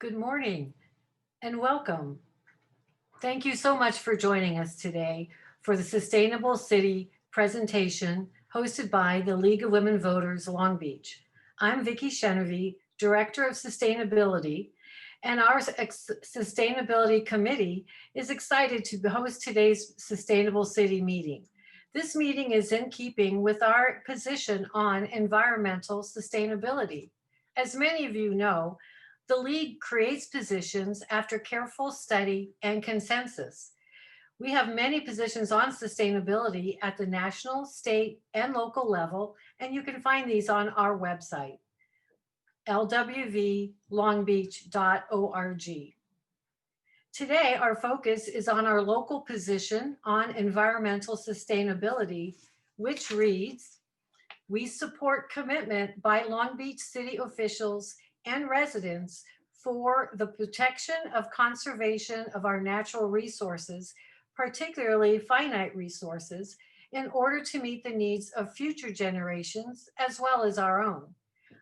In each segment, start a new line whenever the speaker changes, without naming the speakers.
Good morning and welcome. Thank you so much for joining us today for the Sustainable City presentation hosted by the League of Women Voters Long Beach. I'm Vicki Chenevy, Director of Sustainability, and our Sustainability Committee is excited to host today's Sustainable City meeting. This meeting is in keeping with our position on environmental sustainability. As many of you know, the League creates positions after careful study and consensus. We have many positions on sustainability at the national, state, and local level, and you can find these on our website, lwvlongbeach.org. Today, our focus is on our local position on environmental sustainability, which reads, we support commitment by Long Beach City officials and residents for the protection of conservation of our natural resources, particularly finite resources, in order to meet the needs of future generations as well as our own.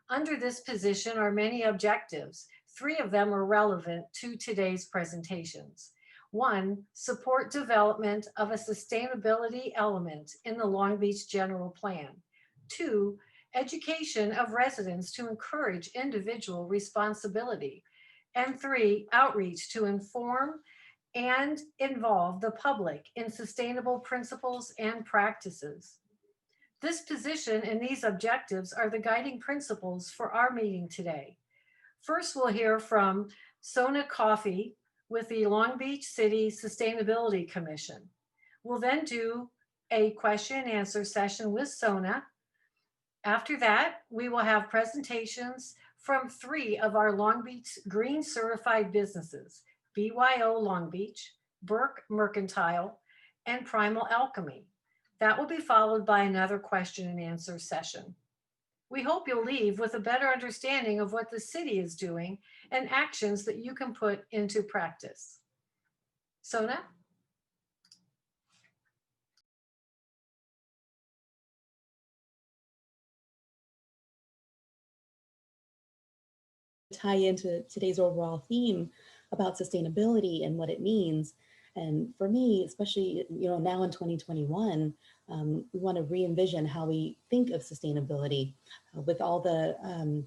Under this position are many objectives. Three of them are relevant to today's presentations. One, support development of a sustainability element in the Long Beach General Plan. Two, education of residents to encourage individual responsibility. And three, outreach to inform and involve the public in sustainable principles and practices. This position and these objectives are the guiding principles for our meeting today. First, we'll hear from Sona Coffey with the Long Beach City Sustainability Commission. We'll then do a question and answer session with Sona. After that, we will have presentations from three of our Long Beach Green Certified businesses, BYO Long Beach, Burke Mercantile, and Primal Alchemy. That will be followed by another question and answer session. We hope you'll leave with a better understanding of what the city is doing and actions that you can put into practice. Sona?
Tie into today's overall theme about sustainability and what it means. And for me, especially now in 2021, we want to re-envision how we think of sustainability with all the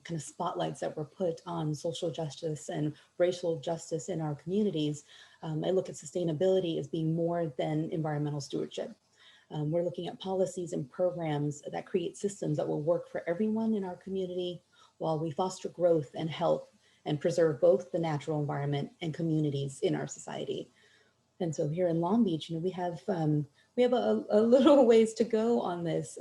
kind of spotlights that were put on social justice and racial justice in our communities. I look at sustainability as being more than environmental stewardship. We're looking at policies and programs that create systems that will work for everyone in our community, while we foster growth and health and preserve both the natural environment and communities in our society. And so here in Long Beach, we have a little ways to go on this.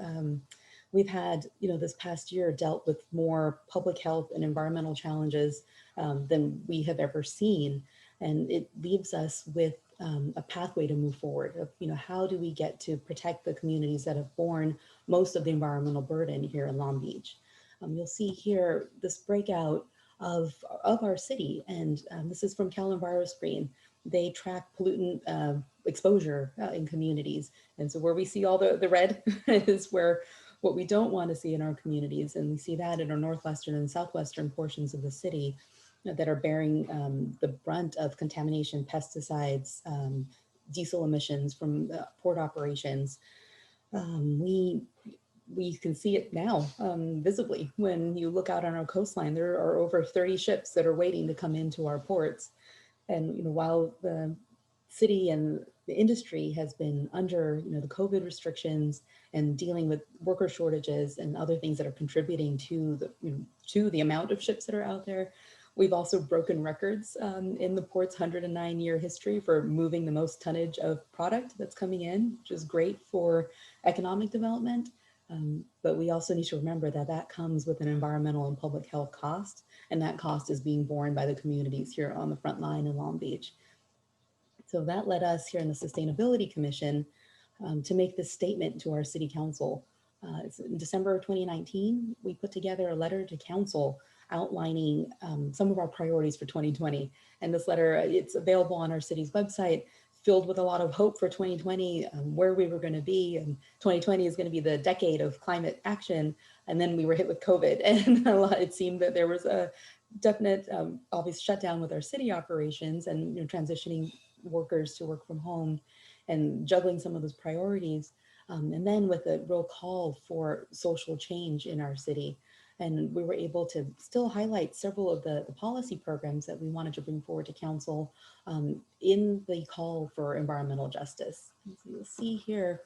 We've had, this past year dealt with more public health and environmental challenges than we have ever seen. And it leaves us with a pathway to move forward of, how do we get to protect the communities that have borne most of the environmental burden here in Long Beach. You'll see here this breakout of our city, and this is from Cal EnviroScreen. They track pollutant exposure in communities, and so where we see all the red is where what we don't want to see in our communities, and we see that in our northwestern and southwestern portions of the city that are bearing the brunt of contamination, pesticides, diesel emissions from port operations. We can see it now visibly when you look out on our coastline. There are over 30 ships that are waiting to come into our ports. And while the city and the industry has been under the COVID restrictions and dealing with worker shortages and other things that are contributing to the amount of ships that are out there, we've also broken records in the port's 109-year history for moving the most tonnage of product that's coming in, which is great for economic development. But we also need to remember that that comes with an environmental and public health cost, and that cost is being borne by the communities here on the front line in Long Beach. So that led us here in the Sustainability Commission to make this statement to our city council. In December of 2019, we put together a letter to council outlining some of our priorities for 2020. And this letter, it's available on our city's website, filled with a lot of hope for 2020, where we were going to be. And 2020 is going to be the decade of climate action. And then we were hit with COVID, and it seemed that there was definite obvious shutdown with our city operations and transitioning workers to work from home and juggling some of those priorities. And then with a real call for social change in our city. And we were able to still highlight several of the policy programs that we wanted to bring forward to council in the call for environmental justice. And so you'll see here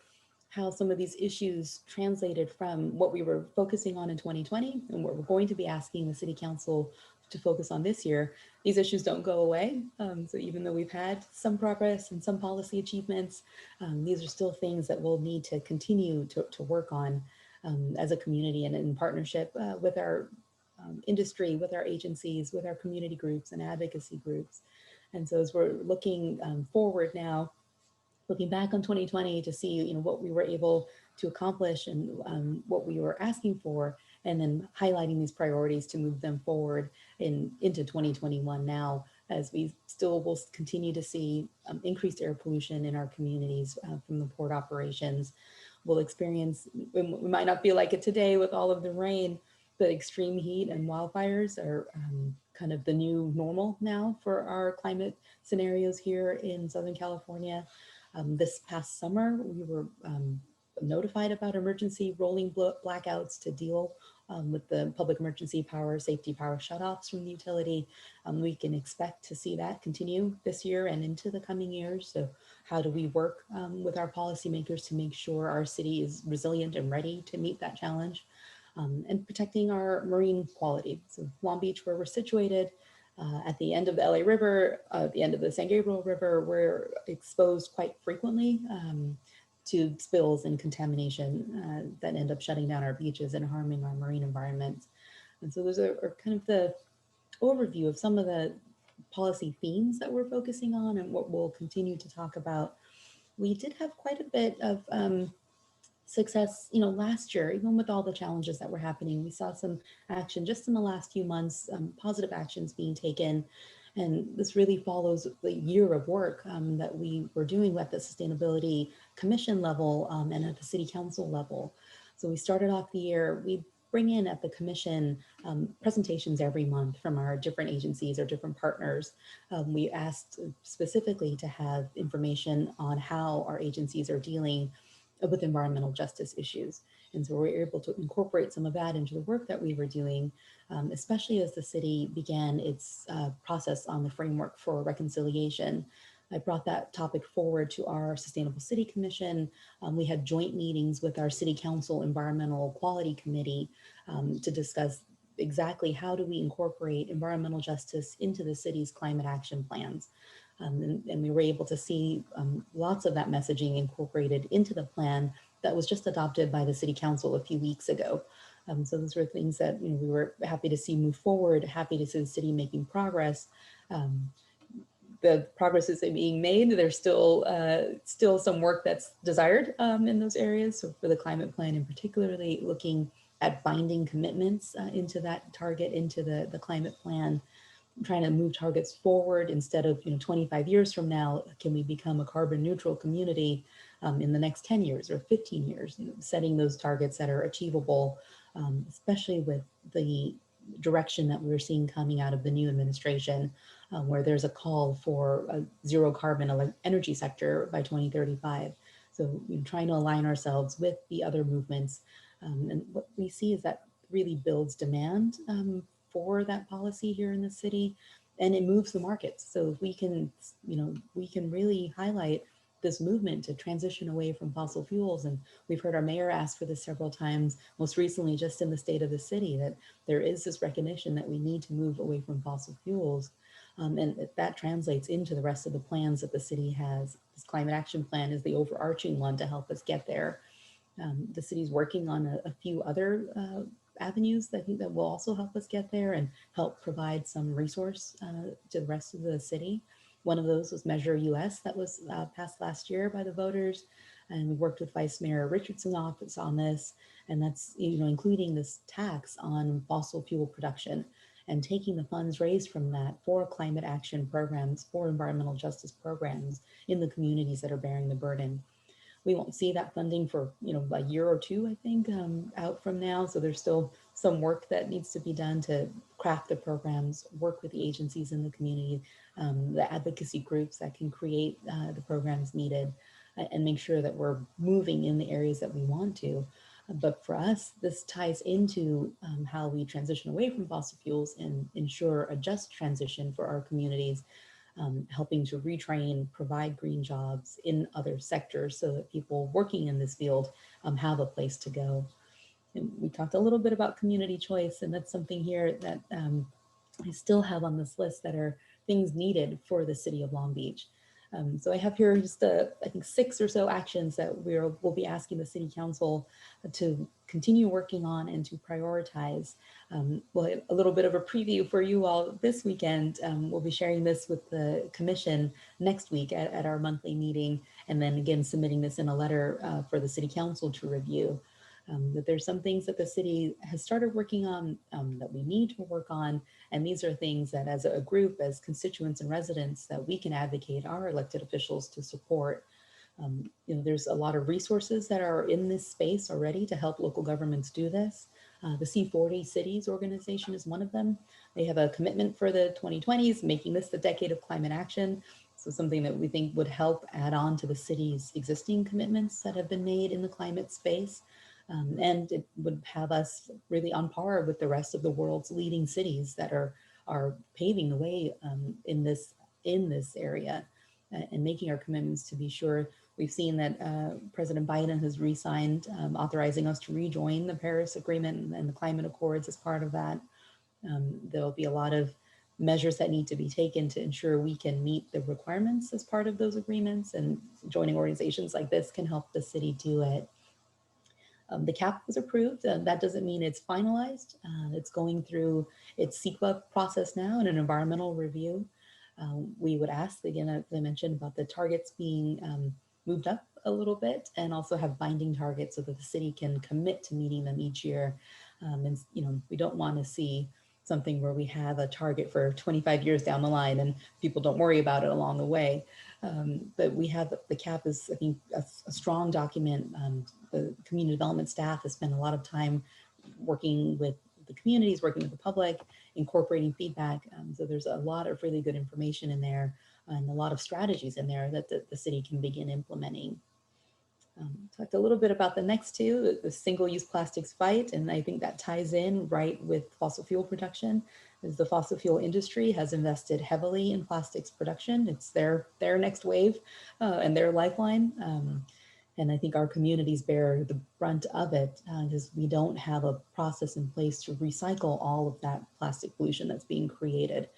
how some of these issues translated from what we were focusing on in 2020 and what we're going to be asking the city council to focus on this year. These issues don't go away. So even though we've had some progress and some policy achievements, these are still things that we'll need to continue to work on as a community and in partnership with our industry, with our agencies, with our community groups and advocacy groups. And so as we're looking forward now, looking back on 2020 to see what we were able to accomplish and what we were asking for, and then highlighting these priorities to move them forward into 2021 now, as we still will continue to see increased air pollution in our communities from the port operations. We'll experience, we might not feel like it today with all of the rain, but extreme heat and wildfires are kind of the new normal now for our climate scenarios here in Southern California. This past summer, we were notified about emergency rolling blackouts to deal with the public emergency power, safety power shutoffs from the utility. We can expect to see that continue this year and into the coming years. So how do we work with our policymakers to make sure our city is resilient and ready to meet that challenge? And protecting our marine quality. So Long Beach, where we're situated, at the end of the LA River, at the end of the San Gabriel River, we're exposed quite frequently to spills and contamination that end up shutting down our beaches and harming our marine environments. And so those are kind of the overview of some of the policy themes that we're focusing on and what we'll continue to talk about. We did have quite a bit of success, last year, even with all the challenges that were happening. We saw some action just in the last few months, positive actions being taken. And this really follows the year of work that we were doing at the Sustainability Commission level and at the City Council level. So we started off the year, we bring in at the commission presentations every month from our different agencies or different partners. We asked specifically to have information on how our agencies are dealing with environmental justice issues. And so we're able to incorporate some of that into the work that we were doing, especially as the city began its process on the framework for reconciliation. I brought that topic forward to our Sustainable City Commission. We had joint meetings with our City Council Environmental Quality Committee to discuss exactly how do we incorporate environmental justice into the city's climate action plans. And we were able to see lots of that messaging incorporated into the plan that was just adopted by the City Council a few weeks ago. So those were things that we were happy to see move forward, happy to see the city making progress. The progress is being made. There's still some work that's desired in those areas. So for the climate plan, and particularly looking at binding commitments into that target, into the climate plan, trying to move targets forward instead of 25 years from now, can we become a carbon neutral community in the next 10 years or 15 years, setting those targets that are achievable, especially with the direction that we're seeing coming out of the new administration, where there's a call for a zero carbon energy sector by 2035. So trying to align ourselves with the other movements. And what we see is that really builds demand for that policy here in the city, and it moves the markets. So if we can, we can really highlight this movement to transition away from fossil fuels. And we've heard our mayor ask for this several times, most recently just in the state of the city, that there is this recognition that we need to move away from fossil fuels. And that translates into the rest of the plans that the city has. This climate action plan is the overarching one to help us get there. The city's working on a few other avenues that I think that will also help us get there and help provide some resource to the rest of the city. One of those was Measure US that was passed last year by the voters. And we worked with Vice Mayor Richardson's office on this. And that's, including this tax on fossil fuel production and taking the funds raised from that for climate action programs, for environmental justice programs in the communities that are bearing the burden. We won't see that funding for, a year or two, I think, out from now. So there's still some work that needs to be done to craft the programs, work with the agencies in the community, the advocacy groups that can create the programs needed, and make sure that we're moving in the areas that we want to. But for us, this ties into how we transition away from fossil fuels and ensure a just transition for our communities, helping to retrain, provide green jobs in other sectors so that people working in this field have a place to go. And we talked a little bit about community choice, and that's something here that I still have on this list that are things needed for the city of Long Beach. So I have here just, I think, 6 or so actions that we'll be asking the city council to continue working on and to prioritize. Well, a little bit of a preview for you all this weekend. We'll be sharing this with the commission next week at our monthly meeting, and then again submitting this in a letter for the city council to review. That there's some things that the city has started working on that we need to work on. And these are things that as a group, as constituents and residents, that we can advocate our elected officials to support. There's a lot of resources that are in this space already to help local governments do this. The C40 Cities organization is one of them. They have a commitment for the 2020s, making this the decade of climate action. So something that we think would help add on to the city's existing commitments that have been made in the climate space. And it would have us really on par with the rest of the world's leading cities that are paving the way in this area and making our commitments to be sure. We've seen that President Biden has re-signed, authorizing us to rejoin the Paris Agreement and the climate accords as part of that. There'll be a lot of measures that need to be taken to ensure we can meet the requirements as part of those agreements, and joining organizations like this can help the city do it. The cap was approved. That doesn't mean it's finalized. It's going through its CEQA process now and an environmental review. We would ask, again, as I mentioned, about the targets being moved up a little bit, and also have binding targets so that the city can commit to meeting them each year. And we don't want to see something where we have a target for 25 years down the line and people don't worry about it along the way. But we have the cap is, I think, a strong document. The community development staff has spent a lot of time working with the communities, working with the public, incorporating feedback. So there's a lot of really good information in there and a lot of strategies in there that the city can begin implementing. Talked a little bit about the next two, the single-use plastics fight, and I think that ties in right with fossil fuel production, as the fossil fuel industry has invested heavily in plastics production. It's their next wave and their lifeline. And I think our communities bear the brunt of it because we don't have a process in place to recycle all of that plastic pollution that's being created.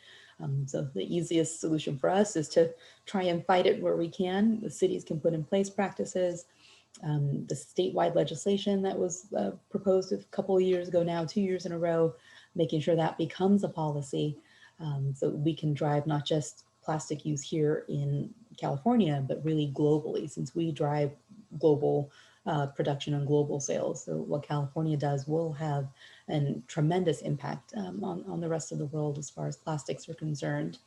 So the easiest solution for us is to try and fight it where we can. The cities can put in place practices. The statewide legislation that was proposed a couple of years ago now, 2 years in a row, making sure that becomes a policy so we can drive not just plastic use here in California, but really globally, since we drive global production and global sales. So what California does will have a tremendous impact on the rest of the world as far as plastics are concerned.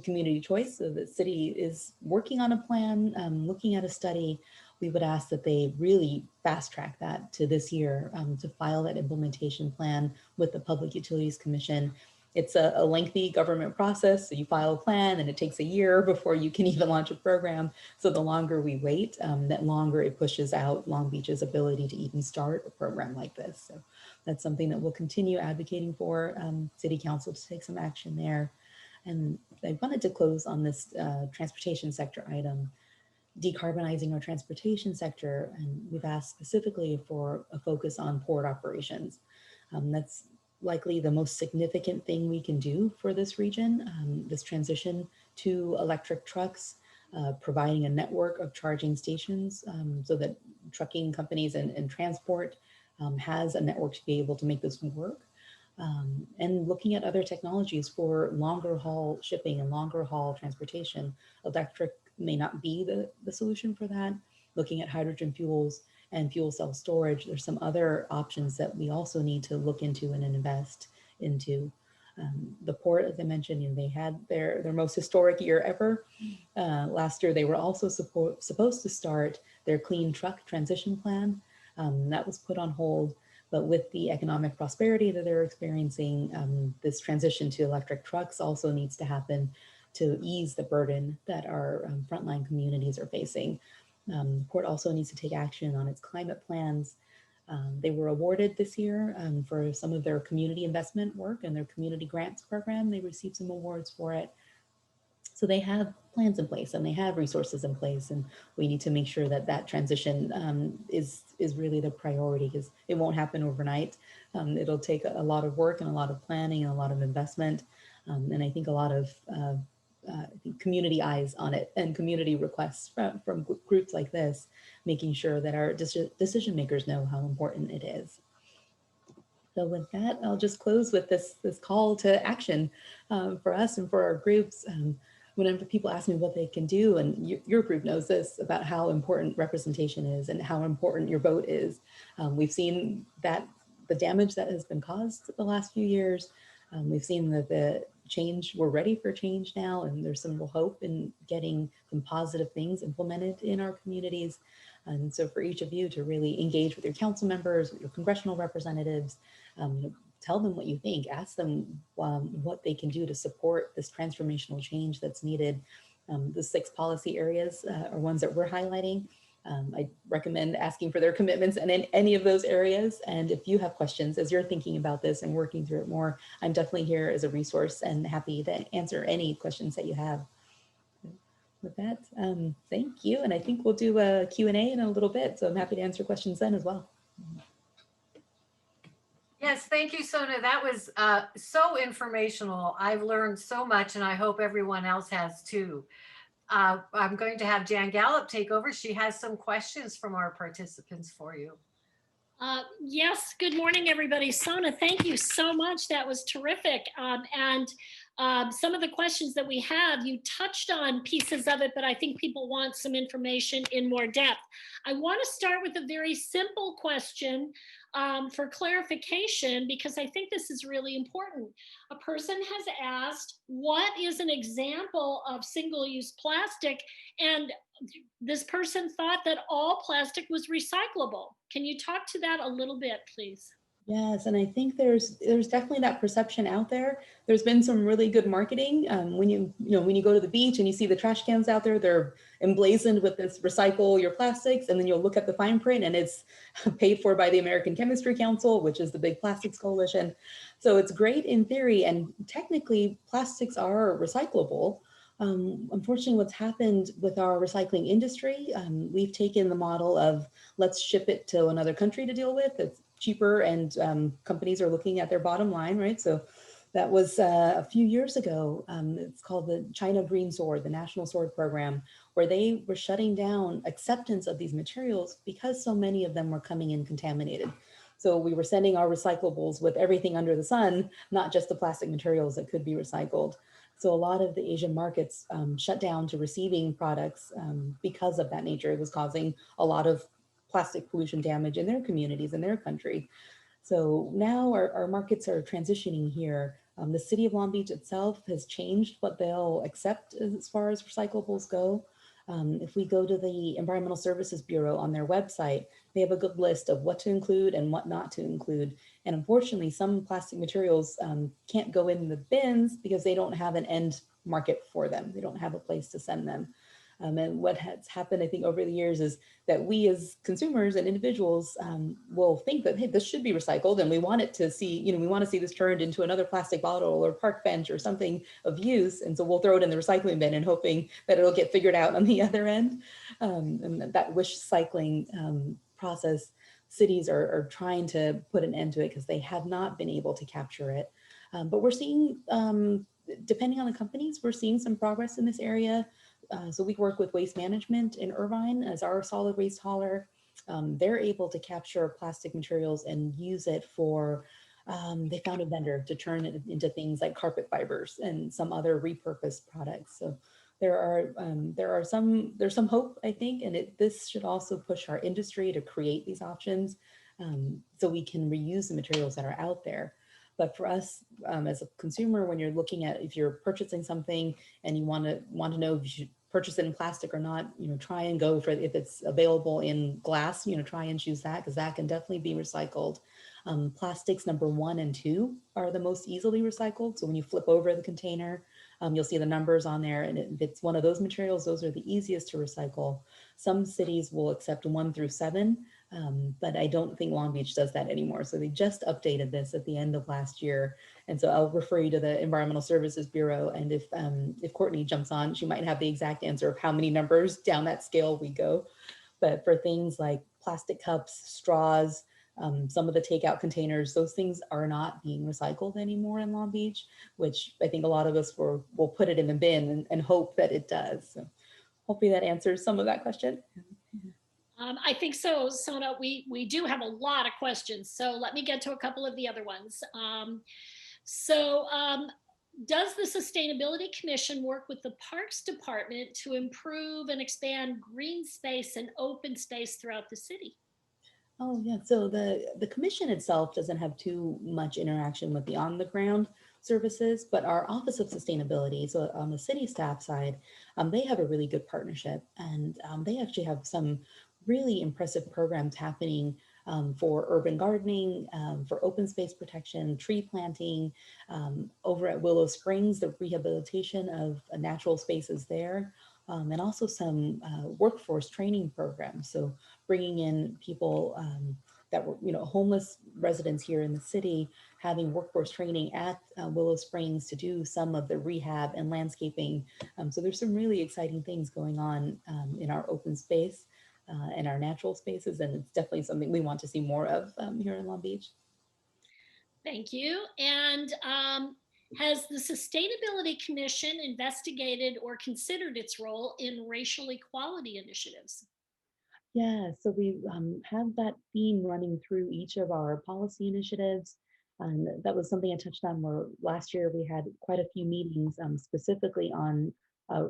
Community choice, so the city is working on a plan, looking at a study. We would ask that they really fast track that to this year to file that implementation plan with the Public Utilities Commission. It's a lengthy government process. So you file a plan and it takes a year before you can even launch a program. So the longer we wait, that longer it pushes out Long Beach's ability to even start a program like this. So that's something that we'll continue advocating for City Council to take some action there. And I wanted to close on this transportation sector item, decarbonizing our transportation sector. And we've asked specifically for a focus on port operations. That's likely the most significant thing we can do for this region, this transition to electric trucks, providing a network of charging stations so that trucking companies and transport has a network to be able to make this work. And looking at other technologies for longer haul shipping and longer haul transportation. Electric may not be the solution for that. Looking at hydrogen fuels and fuel cell storage, there's some other options that we also need to look into and invest into. The port, as I mentioned, they had their most historic year ever. Last year, they were also supposed to start their clean truck transition plan. That was put on hold, but with the economic prosperity that they're experiencing, this transition to electric trucks also needs to happen to ease the burden that our frontline communities are facing. The port also needs to take action on its climate plans. They were awarded this year for some of their community investment work and their community grants program. They received some awards for it. So they have plans in place and they have resources in place, and we need to make sure that that transition is really the priority, because it won't happen overnight. It'll take a lot of work and a lot of planning and a lot of investment, and I think a lot of community eyes on it and community requests from groups like this, making sure that our decision makers know how important it is. So with that, I'll just close with this call to action for us and for our groups. Whenever people ask me what they can do, and your group knows this about how important representation is and how important your vote is. We've seen that the damage that has been caused the last few years. We've seen that the change, we're ready for change now, and there's some real hope in getting some positive things implemented in our communities. And so for each of you to really engage with your council members, with your congressional representatives, tell them what you think, ask them what they can do to support this transformational change that's needed. The 6 policy areas are ones that we're highlighting. I recommend asking for their commitments and in any of those areas. And if you have questions as you're thinking about this and working through it more, I'm definitely here as a resource and happy to answer any questions that you have. With that, thank you. And I think we'll do a Q&A in a little bit. So I'm happy to answer questions then as well.
Yes, thank you, Sona. That was so informational. I've learned so much, and I hope everyone else has too. I'm going to have Jan Gallup take over. She has some questions from our participants for you.
Yes, good morning, everybody. Sona, thank you so much. That was terrific. Some of the questions that we have, you touched on pieces of it, but I think people want some information in more depth. I want to start with a very simple question for clarification, because I think this is really important. A person has asked, what is an example of single-use plastic? And this person thought that all plastic was recyclable. Can you talk to that a little bit, please?
Yes, and I think there's definitely that perception out there. There's been some really good marketing. When you go to the beach and you see the trash cans out there, they're emblazoned with this recycle your plastics, and then you'll look at the fine print and it's paid for by the American Chemistry Council, which is the big plastics coalition. So it's great in theory, and technically plastics are recyclable. Unfortunately, what's happened with our recycling industry, we've taken the model of let's ship it to another country to deal with. It's cheaper, and companies are looking at their bottom line, right? So that was a few years ago. It's called the China Green Sword, the National Sword Program, where they were shutting down acceptance of these materials because so many of them were coming in contaminated. So we were sending our recyclables with everything under the sun, not just the plastic materials that could be recycled. So a lot of the Asian markets shut down to receiving products because of that nature. It was causing a lot of plastic pollution damage in their communities, in their country. So now our markets are transitioning here. The city of Long Beach itself has changed what they'll accept as far as recyclables go. If we go to the Environmental Services Bureau on their website, they have a good list of what to include and what not to include. And unfortunately, some plastic materials can't go in the bins because they don't have an end market for them. They don't have a place to send them. And what has happened, I think, over the years is that we as consumers and individuals will think that, hey, this should be recycled, and we want it to see, we want to see this turned into another plastic bottle or park bench or something of use. And so we'll throw it in the recycling bin and hoping that it'll get figured out on the other end. And that wish cycling process, cities are trying to put an end to it because they have not been able to capture it. But we're seeing, depending on the companies, we're seeing some progress in this area. So we work with Waste Management in Irvine as our solid waste hauler. They're able to capture plastic materials and use it for, they found a vendor to turn it into things like carpet fibers and some other repurposed products. So there's some hope, I think, and this should also push our industry to create these options so we can reuse the materials that are out there. But for us, as a consumer, when you're looking at, if you're purchasing something and you want to know if you should purchase it in plastic or not, try and go for, if it's available in glass, try and choose that, because that can definitely be recycled. Plastics number 1 and 2 are the most easily recycled. So when you flip over the container, you'll see the numbers on there, and if it's one of those materials, those are the easiest to recycle. Some cities will accept 1 through 7, but I don't think Long Beach does that anymore. So they just updated this at the end of last year. And so I'll refer you to the Environmental Services Bureau. And if Courtney jumps on, she might have the exact answer of how many numbers down that scale we go. But for things like plastic cups, straws, some of the takeout containers, those things are not being recycled anymore in Long Beach, which I think a lot of us will put it in the bin and hope that it does. So hopefully that answers some of that question.
I think so, Sona. We do have a lot of questions, so let me get to a couple of the other ones. Does the Sustainability Commission work with the Parks Department to improve and expand green space and open space throughout the city?
Oh yeah, so the commission itself doesn't have too much interaction with the on the ground services, but our Office of Sustainability, so on the city staff side, they have a really good partnership, and they actually have some really impressive programs happening for urban gardening, for open space protection, tree planting, over at Willow Springs, the rehabilitation of natural spaces there, and also some workforce training programs. So bringing in people that were, homeless residents here in the city, having workforce training at Willow Springs to do some of the rehab and landscaping. So there's some really exciting things going on in our open space and our natural spaces, and it's definitely something we want to see more of here in Long Beach.
Thank you. And has the Sustainability Commission investigated or considered its role in racial equality initiatives?
Yeah, so we have that theme running through each of our policy initiatives. And that was something I touched on where last year we had quite a few meetings specifically on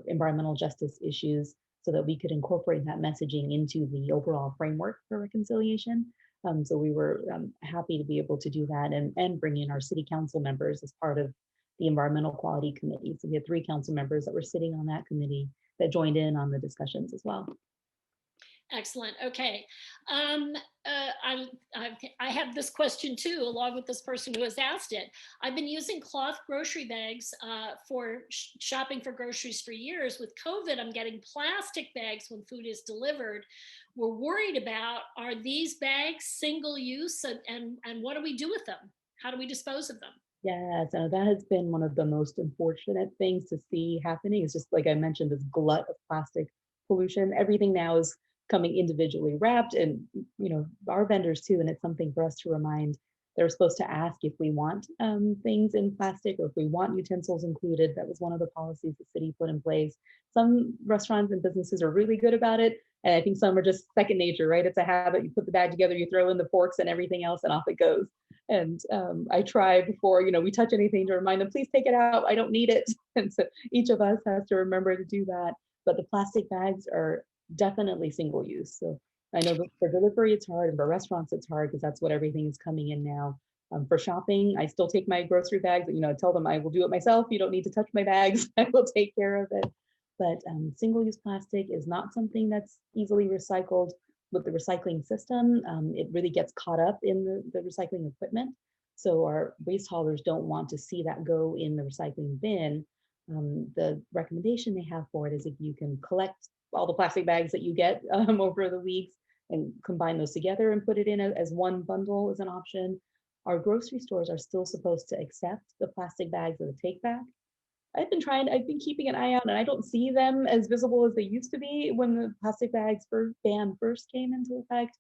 environmental justice issues so that we could incorporate that messaging into the overall framework for reconciliation. So we were happy to be able to do that and bring in our city council members as part of the Environmental Quality Committee. So we had 3 council members that were sitting on that committee that joined in on the discussions as well.
Excellent. Okay. I have this question too, along with this person who has asked it. I've been using cloth grocery bags for shopping for groceries for years. With COVID, I'm getting plastic bags when food is delivered. We're worried about, are these bags single use, and what do we do with them? How do we dispose of them?
Yeah, so that has been one of the most unfortunate things to see happening. Is just like I mentioned, this glut of plastic pollution. Everything now is coming individually wrapped, and our vendors too. And it's something for us to remind. They're supposed to ask if we want things in plastic or if we want utensils included. That was one of the policies the city put in place. Some restaurants and businesses are really good about it, and I think some are just second nature, right? It's a habit. You put the bag together, you throw in the forks and everything else, and off it goes. And I try before, we touch anything to remind them, please take it out. I don't need it. And so each of us has to remember to do that. But the plastic bags are definitely single use. So I know that for delivery, it's hard. And for restaurants, it's hard because that's what everything is coming in now. For shopping, I still take my grocery bags. I tell them I will do it myself. You don't need to touch my bags. I will take care of it. But single-use plastic is not something that's easily recycled. With the recycling system, it really gets caught up in the recycling equipment. So our waste haulers don't want to see that go in the recycling bin. The recommendation they have for it is if you can collect all the plastic bags that you get over the weeks and combine those together and put it in as one bundle as an option. Our grocery stores are still supposed to accept the plastic bags as a take back. I've been keeping an eye out, and I don't see them as visible as they used to be when the plastic bags ban first came into effect.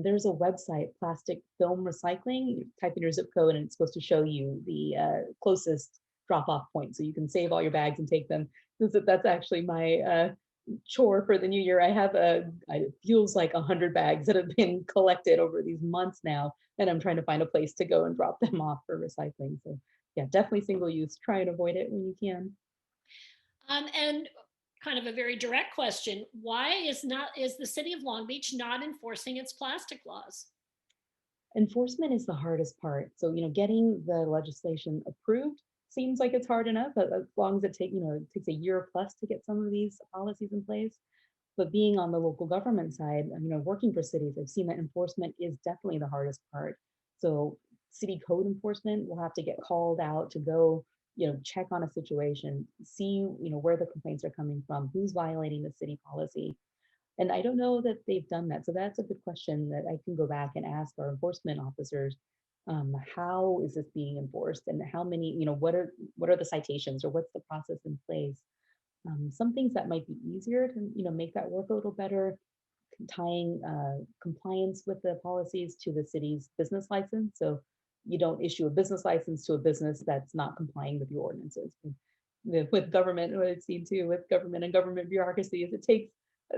There's a website, Plastic Film Recycling. You type in your zip code, and it's supposed to show you the closest drop-off point, so you can save all your bags and take them. That's actually my chore for the new year. I have it feels like 100 bags that have been collected over these months now, and I'm trying to find a place to go and drop them off for recycling. So yeah, definitely single use. Try and avoid it when you can.
And kind of a very direct question: why is the city of Long Beach not enforcing its plastic laws?
Enforcement is the hardest part. So, getting the legislation approved seems like it's hard enough, but as long as it takes a year plus to get some of these policies in place. But being on the local government side, working for cities, I've seen that enforcement is definitely the hardest part. So city code enforcement will have to get called out to go, check on a situation, see, where the complaints are coming from, who's violating the city policy. And I don't know that they've done that. So that's a good question that I can go back and ask our enforcement officers. How is this being enforced, and how many, what are the citations, or what's the process in place? Some things that might be easier to, make that work a little better, tying compliance with the policies to the city's business license. So you don't issue a business license to a business that's not complying with your ordinances. With government, what I've seen too with government and government bureaucracy is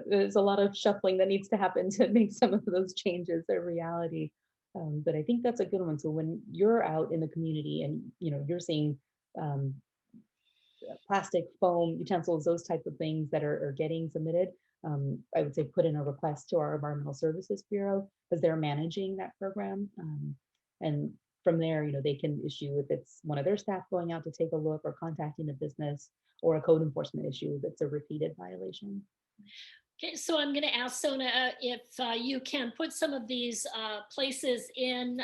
there's a lot of shuffling that needs to happen to make some of those changes a reality. But I think that's a good one. So when you're out in the community and you're seeing um, plastic, foam, utensils, those types of things that are getting submitted, I would say put in a request to our Environmental Services Bureau, because they're managing that program. And from there, they can issue, if it's one of their staff going out to take a look, or contacting the business, or a code enforcement issue that's a repeated violation.
Okay, so I'm going to ask Sona if you can put some of these places in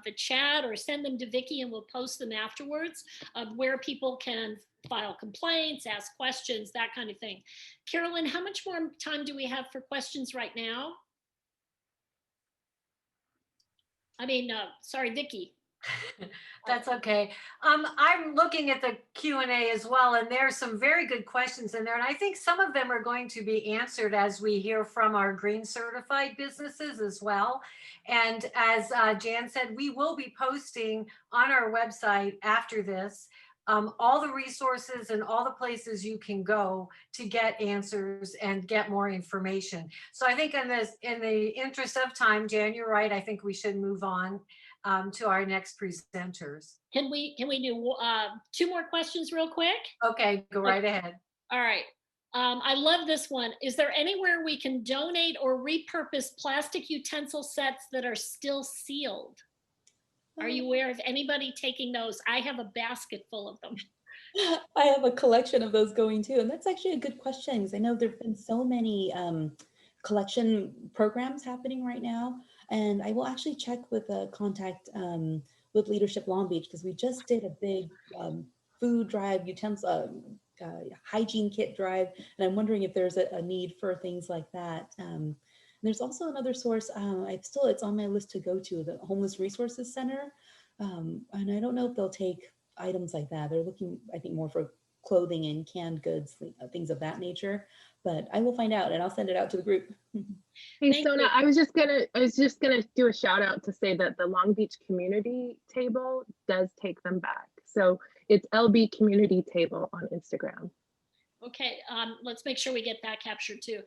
the chat, or send them to Vicky and we'll post them afterwards, of where people can file complaints, ask questions, that kind of thing. Carolyn, how much more time do we have for questions right now? Sorry, Vicky.
That's okay. I'm looking at the Q&A as well, and there's some very good questions in there. And I think some of them are going to be answered as we hear from our green certified businesses as well. And as Jan said, we will be posting on our website after this all the resources and all the places you can go to get answers and get more information. So I think in the interest of time, Jan, you're right. I think we should move on to our next presenters.
Can we do 2 more questions real quick?
Okay, go right ahead.
All right. I love this one. Is there anywhere we can donate or repurpose plastic utensil sets that are still sealed? Are you aware of anybody taking those? I have a basket full of them.
I have a collection of those going too. And that's actually a good question, because I know there've been so many collection programs happening right now. And I will actually check with a contact with Leadership Long Beach, because we just did a big food drive, utensil, hygiene kit drive. And I'm wondering if there's a need for things like that. There's also another source, it's on my list to go to, the Homeless Resources Center. And I don't know if they'll take items like that. They're looking, I think, more for clothing and canned goods, things of that nature. But I will find out, and I'll send it out to the group.
Hey,
Thank
Sona,
you.
I was just gonna do a shout out to say that the Long Beach Community Table does take them back. So it's LB Community Table on Instagram.
Okay, let's make sure we get that captured too.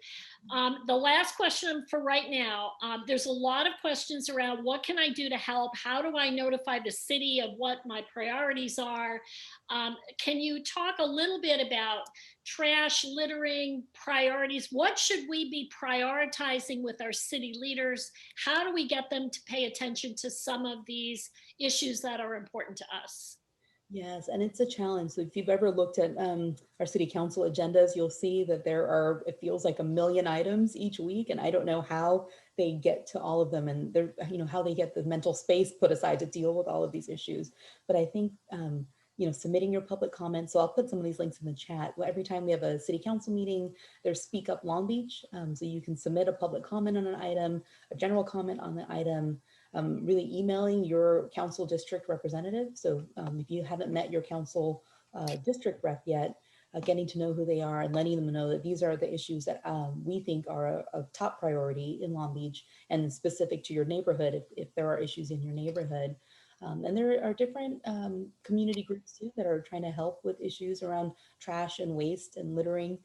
The last question for right now, there's a lot of questions around what can I do to help? How do I notify the city of what my priorities are? Can you talk a little bit about trash, littering, priorities? What should we be prioritizing with our city leaders? How do we get them to pay attention to some of these issues that are important to us?
Yes, and it's a challenge. So if you've ever looked at our city council agendas, you'll see that it feels like a million items each week. And I don't know how they get to all of them, and how they get the mental space put aside to deal with all of these issues. But I think, submitting your public comments. So I'll put some of these links in the chat. Every time we have a city council meeting, there's Speak Up Long Beach. So you can submit a public comment on an item, a general comment on the item, really emailing your council district representative. So if you haven't met your council district rep yet, getting to know who they are and letting them know that these are the issues that we think are of top priority in Long Beach and specific to your neighborhood if there are issues in your neighborhood. And there are different community groups too that are trying to help with issues around trash and waste and littering.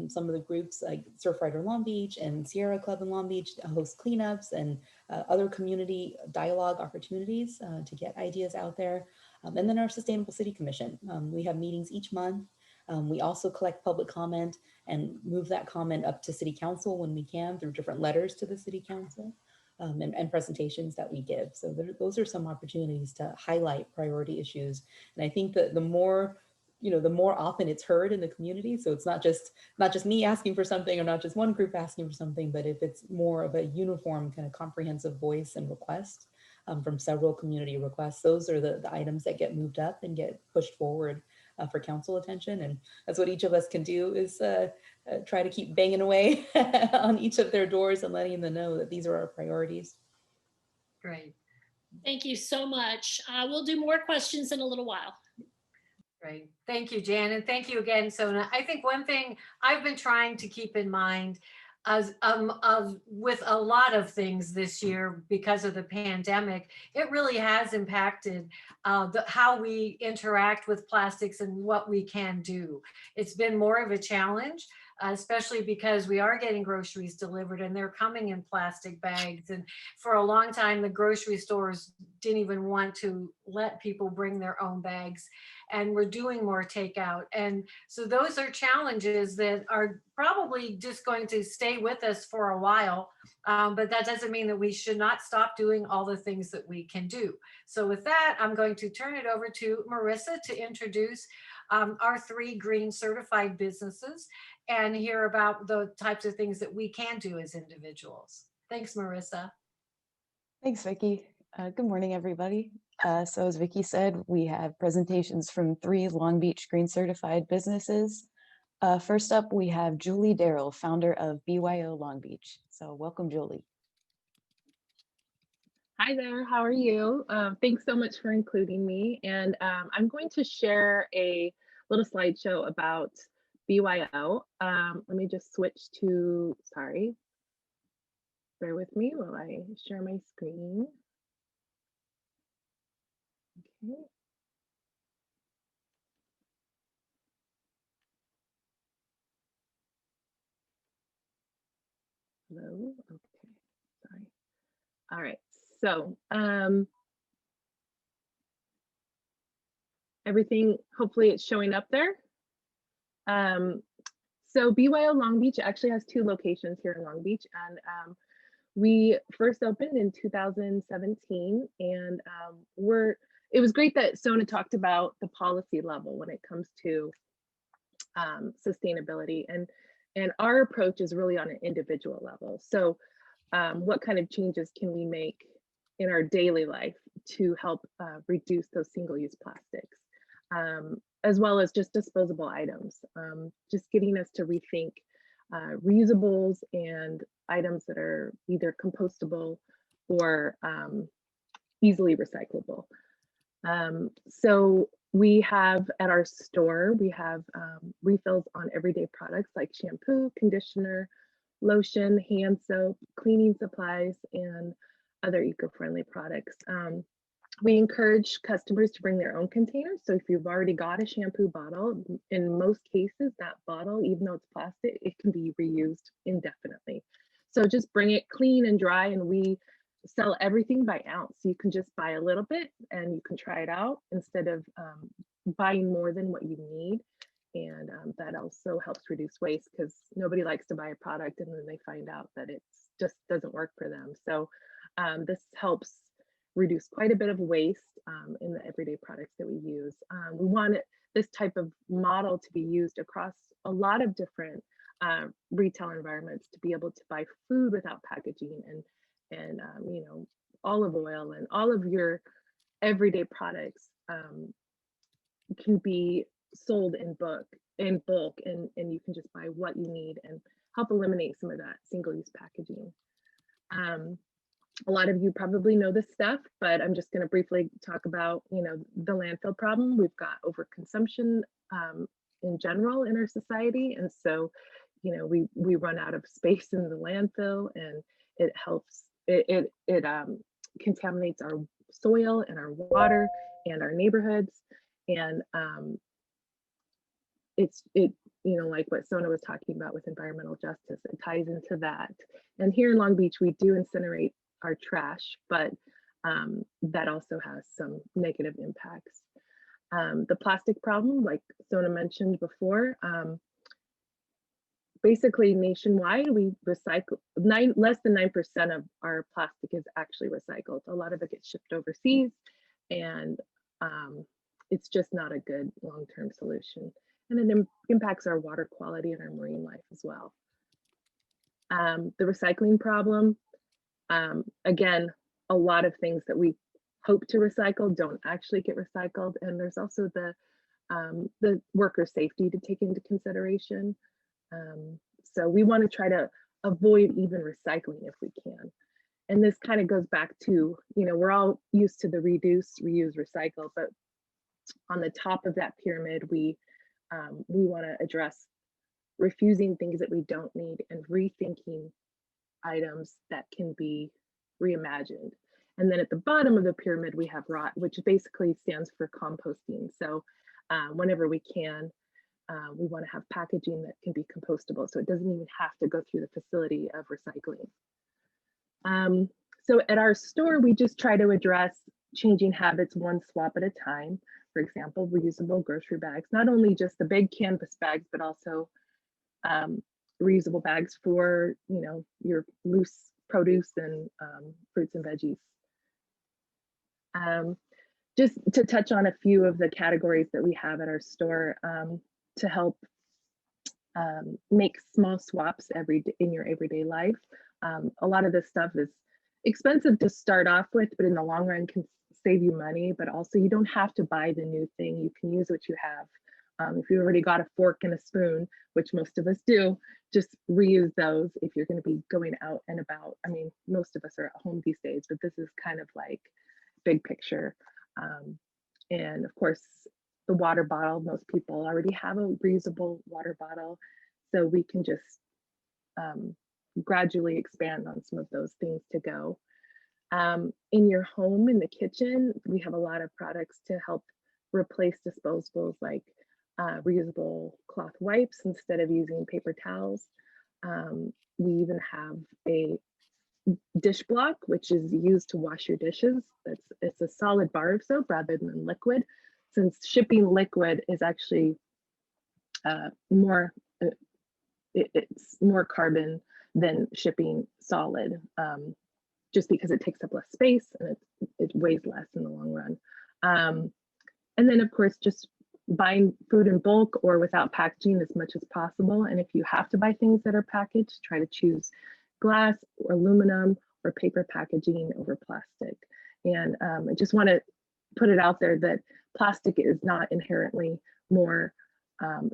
Some of the groups like Surfrider Long Beach and Sierra Club in Long Beach host cleanups and other community dialogue opportunities to get ideas out there. And then our Sustainable City Commission. We have meetings each month. We also collect public comment and move that comment up to City Council when we can through different letters to the City Council. and presentations that we give. So those are some opportunities to highlight priority issues. And I think that the more often it's heard in the community. So it's not just me asking for something, or not just one group asking for something, but if it's more of a uniform kind of comprehensive voice and request from several community requests, those are the items that get moved up and get pushed forward for council attention. And that's what each of us can do, is try to keep banging away on each of their doors and letting them know that these are our priorities.
Great.
Thank you so much. We'll do more questions in a little while.
Great. Thank you, Jan. And thank you again, Sona. I think one thing I've been trying to keep in mind with a lot of things this year because of the pandemic, it really has impacted how we interact with plastics and what we can do. It's been more of a challenge, especially because we are getting groceries delivered and they're coming in plastic bags. And for a long time, the grocery stores didn't even want to let people bring their own bags. And we're doing more takeout. And so those are challenges that are probably just going to stay with us for a while. But that doesn't mean that we should not stop doing all the things that we can do. So with that, I'm going to turn it over to Marissa to introduce our 3 green certified businesses and hear about the types of things that we can do as individuals. Thanks, Marissa.
Thanks, Vicki. Good morning, everybody. So as Vicki said, we have presentations from 3 Long Beach Green Certified businesses. First up, we have Julie Daryl, founder of BYO Long Beach. So welcome, Julie.
Hi there, how are you? Thanks so much for including me. And I'm going to share a little slideshow about BYO. Let me just switch to, sorry, bear with me while I share my screen. Okay. Hello, okay, sorry. All right, so everything, hopefully it's showing up there. So BYO Long Beach actually has 2 locations here in Long Beach, and we first opened in 2017, and it was great that Sona talked about the policy level when it comes to sustainability, and our approach is really on an individual level. So what kind of changes can we make in our daily life to help reduce those single-use plastics, as well as just disposable items, just getting us to rethink reusables and items that are either compostable or easily recyclable. So we have at our store, we have refills on everyday products like shampoo, conditioner, lotion, hand soap, cleaning supplies, and other eco-friendly products. We encourage customers to bring their own containers. So if you've already got a shampoo bottle, in most cases, that bottle, even though it's plastic, it can be reused indefinitely. So just bring it clean and dry, and we sell everything by ounce. You can just buy a little bit and you can try it out instead of buying more than what you need. And that also helps reduce waste, because nobody likes to buy a product and then they find out that it just doesn't work for them. So this helps reduce quite a bit of waste in the everyday products that we use. We want this type of model to be used across a lot of different retail environments, to be able to buy food without packaging, and you know, olive oil and all of your everyday products can be sold in bulk, and you can just buy what you need and help eliminate some of that single-use packaging. A lot of you probably know this stuff, but I'm just going to briefly talk about, you know, the landfill problem. We've got overconsumption in general in our society, and so, you know, we run out of space in the landfill, and it helps. It contaminates our soil and our water and our neighborhoods, and it you know, like what Sona was talking about with environmental justice, it ties into that. And here in Long Beach, we do incinerate our trash, but that also has some negative impacts. The plastic problem, like Sona mentioned before, basically nationwide, we recycle less than 9% of our plastic is actually recycled. A lot of it gets shipped overseas, and it's just not a good long-term solution. And it impacts our water quality and our marine life as well. The recycling problem, again, a lot of things that we hope to recycle don't actually get recycled. And there's also the worker safety to take into consideration. So we want to try to avoid even recycling if we can. And this kind of goes back to, we're all used to the reduce, reuse, recycle, but on the top of that pyramid, we want to address refusing things that we don't need and rethinking items that can be reimagined. And then at the bottom of the pyramid, we have ROT, which basically stands for composting. So whenever we can, we want to have packaging that can be compostable. So it doesn't even have to go through the facility of recycling. So at our store, we just try to address changing habits one swap at a time. For example, reusable grocery bags, not only just the big canvas bags, but also reusable bags for, your loose produce and fruits and veggies. Just to touch on a few of the categories that we have at our store to help make small swaps in your everyday life. A lot of this stuff is expensive to start off with, but in the long run can save you money, but also you don't have to buy the new thing. You can use what you have. If you already got a fork and a spoon, which most of us do, just reuse those if you're going to be going out and about. I mean, most of us are at home these days, but this is kind of like big picture. And of course, the water bottle, most people already have a reusable water bottle. So we can just gradually expand on some of those things to go. In your home, in the kitchen, we have a lot of products to help replace disposables like reusable cloth wipes instead of using paper towels. We even have a dish block, which is used to wash your dishes. It's a solid bar of soap rather than liquid, since shipping liquid is actually it's more carbon than shipping solid, just because it takes up less space and it weighs less in the long run. And then of course, just buying food in bulk or without packaging as much as possible. And if you have to buy things that are packaged, try to choose glass or aluminum or paper packaging over plastic. And I just want to put it out there that plastic is not inherently more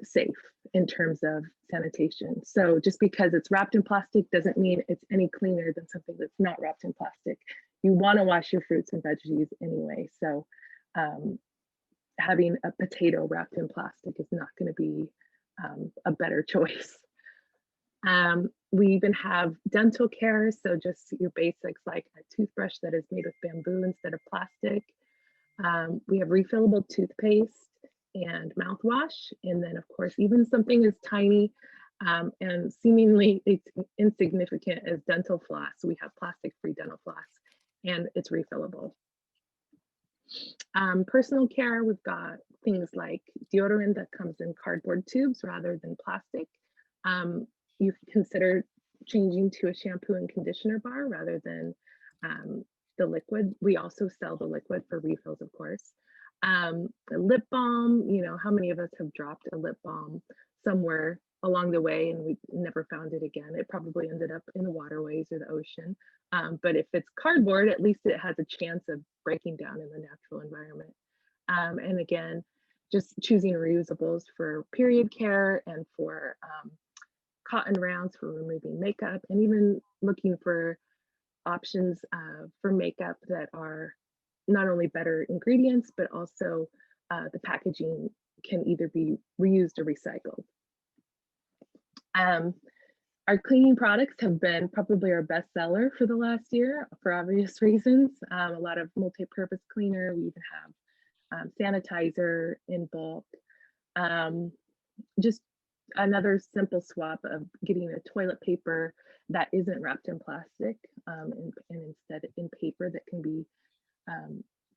safe in terms of sanitation. So just because it's wrapped in plastic doesn't mean it's any cleaner than something that's not wrapped in plastic. You want to wash your fruits and veggies anyway. So having a potato wrapped in plastic is not going to be a better choice. We even have dental care, so just your basics like a toothbrush that is made with bamboo instead of plastic. We have refillable toothpaste and mouthwash, and then of course even something as tiny and seemingly it's insignificant as dental floss. We have plastic-free dental floss, and it's refillable. Personal care, we've got things like deodorant that comes in cardboard tubes rather than plastic. You can consider changing to a shampoo and conditioner bar rather than the liquid. We also sell the liquid for refills, of course. Lip balm, how many of us have dropped a lip balm somewhere along the way and we never found it again? It probably ended up in the waterways or the ocean. But if it's cardboard, at least it has a chance of breaking down in the natural environment. And again, just choosing reusables for period care and for cotton rounds for removing makeup, and even looking for options for makeup that are not only better ingredients, but also the packaging can either be reused or recycled. Our cleaning products have been probably our best seller for the last year for obvious reasons. A lot of multi-purpose cleaner. We even have sanitizer in bulk. Just another simple swap of getting a toilet paper that isn't wrapped in plastic and instead in paper that can be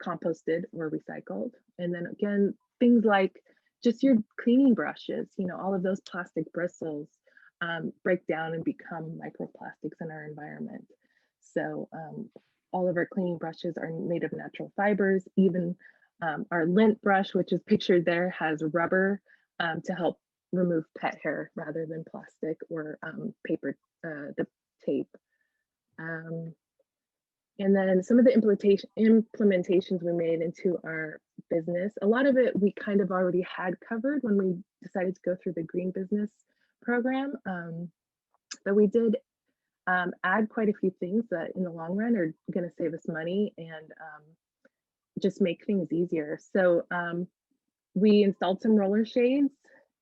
composted or recycled. And then again, things like just your cleaning brushes, all of those plastic bristles break down and become microplastics in our environment. So all of our cleaning brushes are made of natural fibers. Even our lint brush, which is pictured there, has rubber to help remove pet hair rather than plastic or paper, the tape. And then some of the implementations we made into our business, a lot of it we kind of already had covered when we decided to go through the green business program. But we did add quite a few things that in the long run are going to save us money and just make things easier. So we installed some roller shades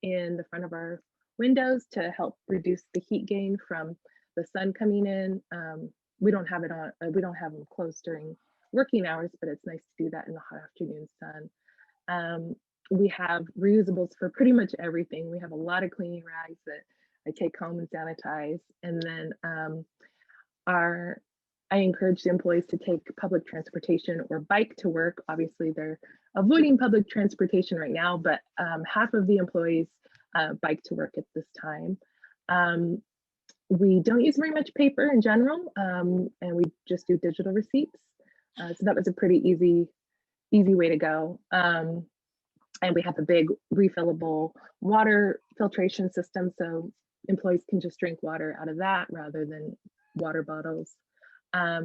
in the front of our windows to help reduce the heat gain from the sun coming in. We don't have it on, we don't have them closed during working hours, but it's nice to do that in the hot afternoon sun. We have reusables for pretty much everything. We have a lot of cleaning rags that I take home and sanitize. And then I encourage the employees to take public transportation or bike to work. Obviously, they're avoiding public transportation right now, but half of the employees bike to work at this time. We don't use very much paper in general, and we just do digital receipts. So that was a pretty easy way to go. And we have a big refillable water filtration system, so employees can just drink water out of that rather than water bottles.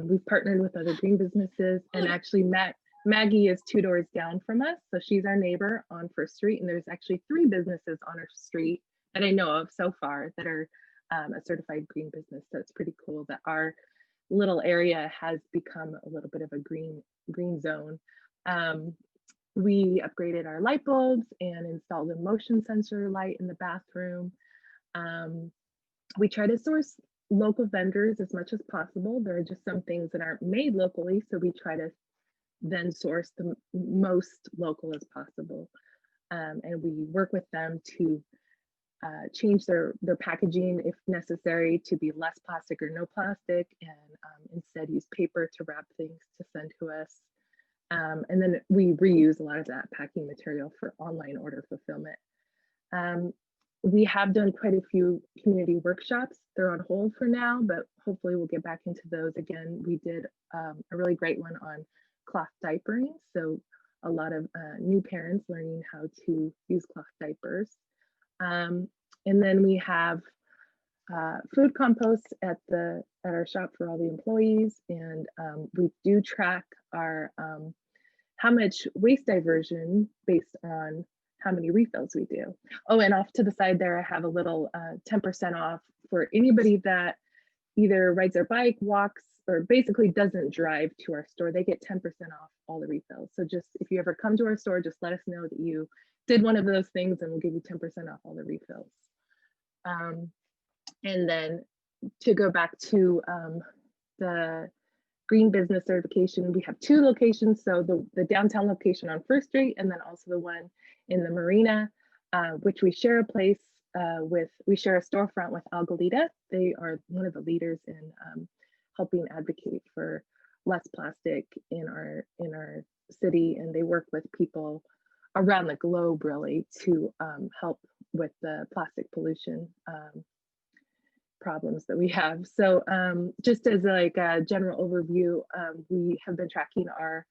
We've partnered with other green businesses, and actually Maggie is 2 doors down from us. So she's our neighbor on First Street, and there's actually 3 businesses on our street that I know of so far that are a certified green business. So it's pretty cool that our little area has become a little bit of a green zone. We upgraded our light bulbs and installed a motion sensor light in the bathroom. We try to source local vendors as much as possible. There are just some things that aren't made locally, so we try to then source the most local as possible. And we work with them to change their packaging if necessary to be less plastic or no plastic, and instead use paper to wrap things to send to us. And then we reuse a lot of that packing material for online order fulfillment. We have done quite a few community workshops. They're on hold for now, but hopefully we'll get back into those again. We did a really great one on cloth diapering. So a lot of new parents learning how to use cloth diapers. And then we have food compost at our shop for all the employees, and we do track our how much waste diversion based on how many refills we do. Oh, and off to the side there, I have a little 10% off for anybody that either rides their bike, walks, or basically doesn't drive to our store. They get 10% off all the refills. So just if you ever come to our store, just let us know that you did one of those things and we'll give you 10% off all the refills. And then to go back to the green business certification, we have 2 locations. So the downtown location on First Street, and then also the one in the marina, which we share a place with. We share a storefront with Algalita. They are one of the leaders in helping advocate for less plastic in our city, and they work with people around the globe really to help with the plastic pollution problems that we have. So just as like a general overview, we have been tracking our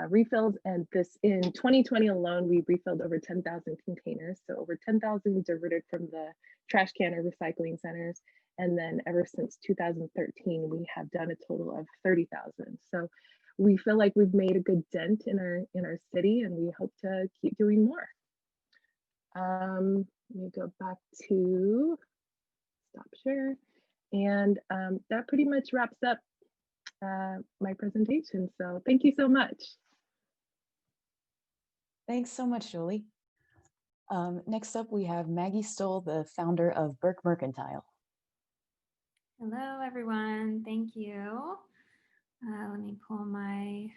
refills, and in 2020 alone, we refilled over 10,000 containers. So over 10,000 diverted from the trash can or recycling centers. And then ever since 2013, we have done a total of 30,000. So we feel like we've made a good dent in our city, and we hope to keep doing more. Let me go back to stop share. And that pretty much wraps up my presentation. So thank you so much.
Thanks so much, Julie. Next up, we have Maggie Stoll, the founder of Burke Mercantile.
Hello, everyone. Thank you. Let me pull my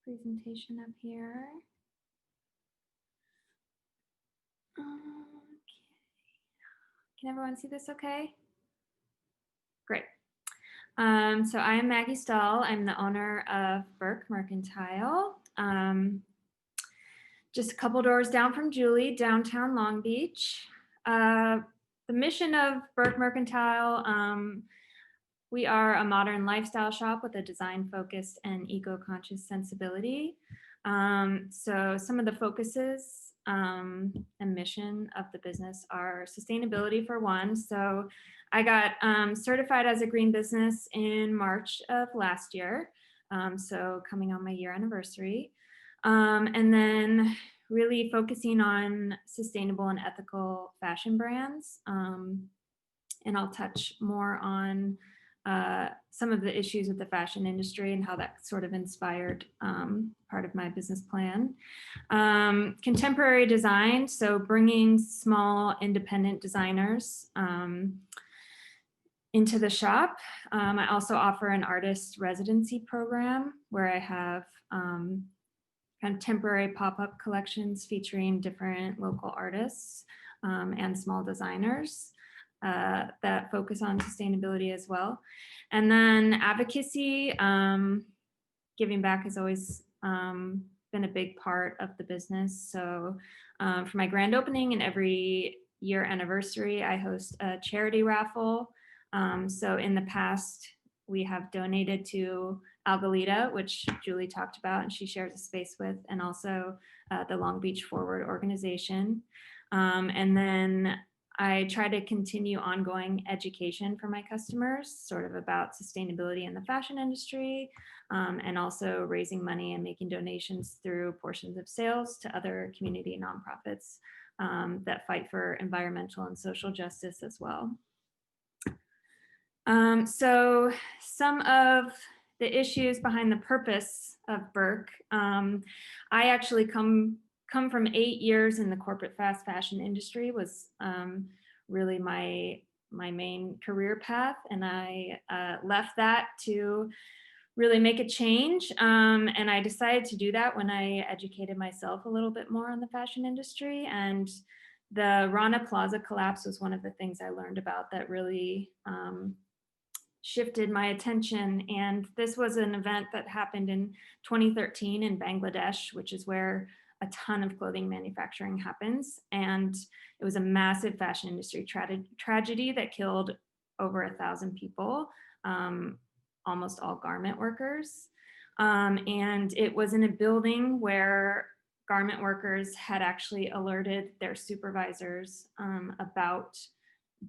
presentation up here. Okay. Can everyone see this okay? Great. So I am Maggie Stoll. I'm the owner of Burke Mercantile. Just a couple doors down from Julie, downtown Long Beach. the mission of Burke Mercantile, we are a modern lifestyle shop with a design-focused and eco-conscious sensibility. So some of the focuses and mission of the business are sustainability for one. So I got certified as a green business in March of last year. So coming on my year anniversary. And then really focusing on sustainable and ethical fashion brands. And I'll touch more on some of the issues with the fashion industry and how that sort of inspired part of my business plan. Contemporary design, so bringing small independent designers into the shop. I also offer an artist residency program where I have kind of temporary pop-up collections featuring different local artists and small designers that focus on sustainability as well. And then advocacy, giving back has always been a big part of the business. So for my grand opening and every year anniversary, I host a charity raffle. So in the past, we have donated to Algalita, which Julie talked about and she shares a space with, and also the Long Beach Forward organization. And then I try to continue ongoing education for my customers, sort of about sustainability in the fashion industry, and also raising money and making donations through portions of sales to other community nonprofits that fight for environmental and social justice as well. So some of the issues behind the purpose of Burke, I actually come from 8 years in the corporate fast fashion industry, was really my main career path. And I left that to really make a change. And I decided to do that when I educated myself a little bit more on the fashion industry. And the Rana Plaza collapse was one of the things I learned about that really shifted my attention. And this was an event that happened in 2013 in Bangladesh, which is where a ton of clothing manufacturing happens. And it was a massive fashion industry tragedy that killed over 1,000 people, almost all garment workers. And it was in a building where garment workers had actually alerted their supervisors about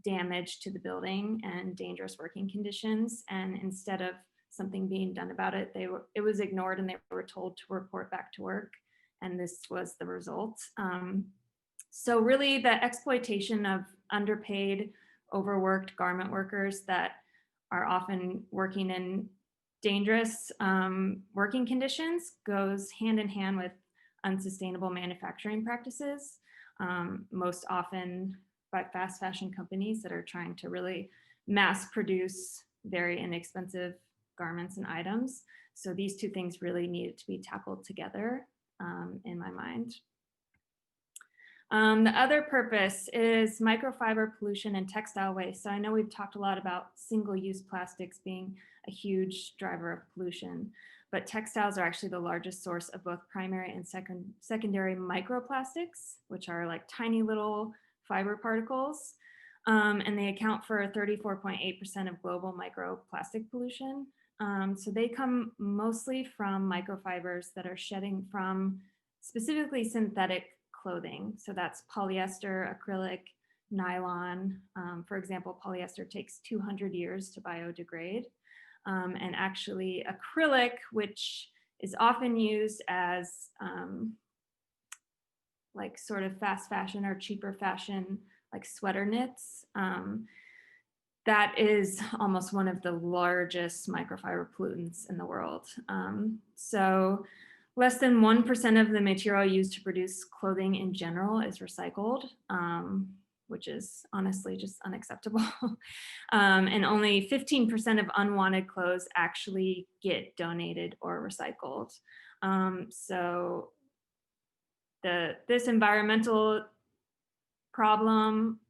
damage to the building and dangerous working conditions. And instead of something being done about it, it was ignored and they were told to report back to work. And this was the result. So really the exploitation of underpaid, overworked garment workers that are often working in dangerous working conditions goes hand in hand with unsustainable manufacturing practices, most often by fast fashion companies that are trying to really mass produce very inexpensive garments and items. So these two things really needed to be tackled together in my mind. The other purpose is microfiber pollution and textile waste. So I know we've talked a lot about single-use plastics being a huge driver of pollution, but textiles are actually the largest source of both primary and secondary microplastics, which are like tiny little fiber particles. And they account for 34.8% of global microplastic pollution. So they come mostly from microfibers that are shedding from specifically synthetic clothing. So that's polyester, acrylic, nylon. For example, polyester takes 200 years to biodegrade. And actually acrylic, which is often used as like sort of fast fashion or cheaper fashion, like sweater knits. That is almost one of the largest microfiber pollutants in the world. So less than 1% of the material used to produce clothing in general is recycled, which is honestly just unacceptable. And only 15% of unwanted clothes actually get donated or recycled. So this environmental problem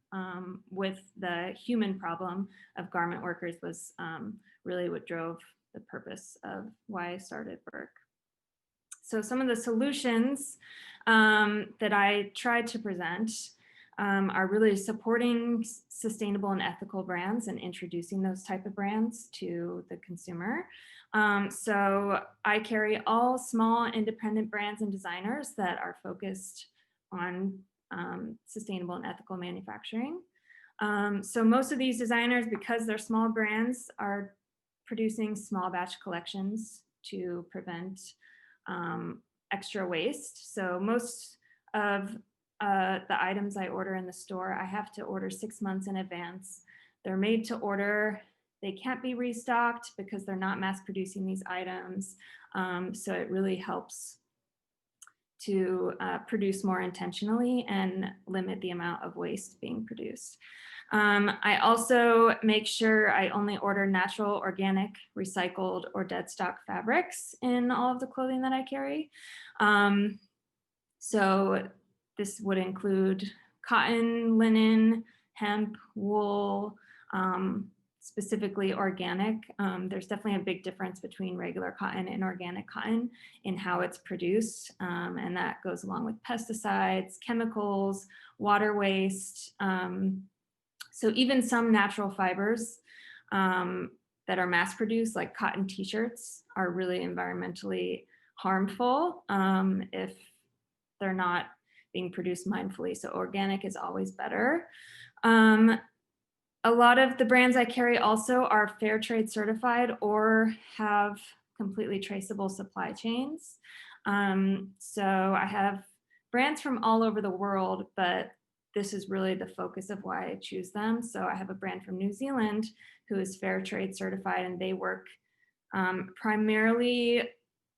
with the human problem of garment workers was really what drove the purpose of why I started Burke. So some of the solutions that I tried to present are really supporting sustainable and ethical brands and introducing those type of brands to the consumer. So I carry all small independent brands and designers that are focused on sustainable and ethical manufacturing. So most of these designers, because they're small brands, are producing small batch collections to prevent extra waste. So most of the items I order in the store, I have to order 6 months in advance. They're made to order. They can't be restocked because they're not mass producing these items. So it really helps to produce more intentionally and limit the amount of waste being produced. I also make sure I only order natural, organic, recycled, or dead stock fabrics in all of the clothing that I carry. So this would include cotton, linen, hemp, wool, specifically organic. There's definitely a big difference between regular cotton and organic cotton in how it's produced. And that goes along with pesticides, chemicals, water waste. So even some natural fibers that are mass produced, like cotton t-shirts, are really environmentally harmful if they're not being produced mindfully. So organic is always better. A lot of the brands I carry also are fair trade certified or have completely traceable supply chains. So I have brands from all over the world, but this is really the focus of why I choose them. So I have a brand from New Zealand who is fair trade certified, and they work primarily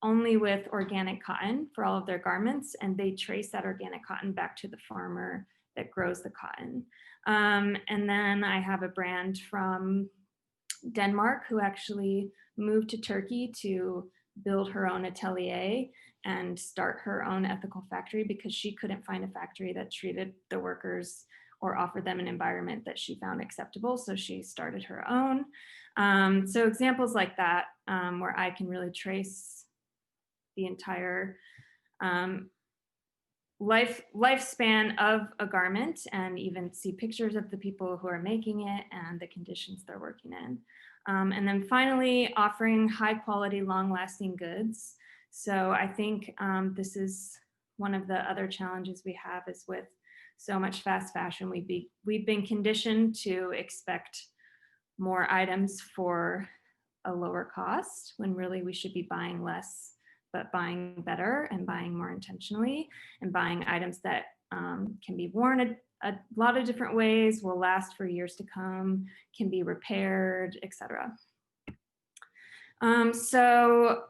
only with organic cotton for all of their garments, and they trace that organic cotton back to the farmer that grows the cotton. And then I have a brand from Denmark who actually moved to Turkey to build her own atelier and start her own ethical factory because she couldn't find a factory that treated the workers or offered them an environment that she found acceptable. So she started her own. So examples like that, where I can really trace the entire lifespan of a garment and even see pictures of the people who are making it and the conditions they're working in. And then finally, offering high quality, long lasting goods. So I think this is one of the other challenges we have is with so much fast fashion, we've been conditioned to expect more items for a lower cost when really we should be buying less, but buying better and buying more intentionally and buying items that can be worn a lot of different ways, will last for years to come, can be repaired, etc. So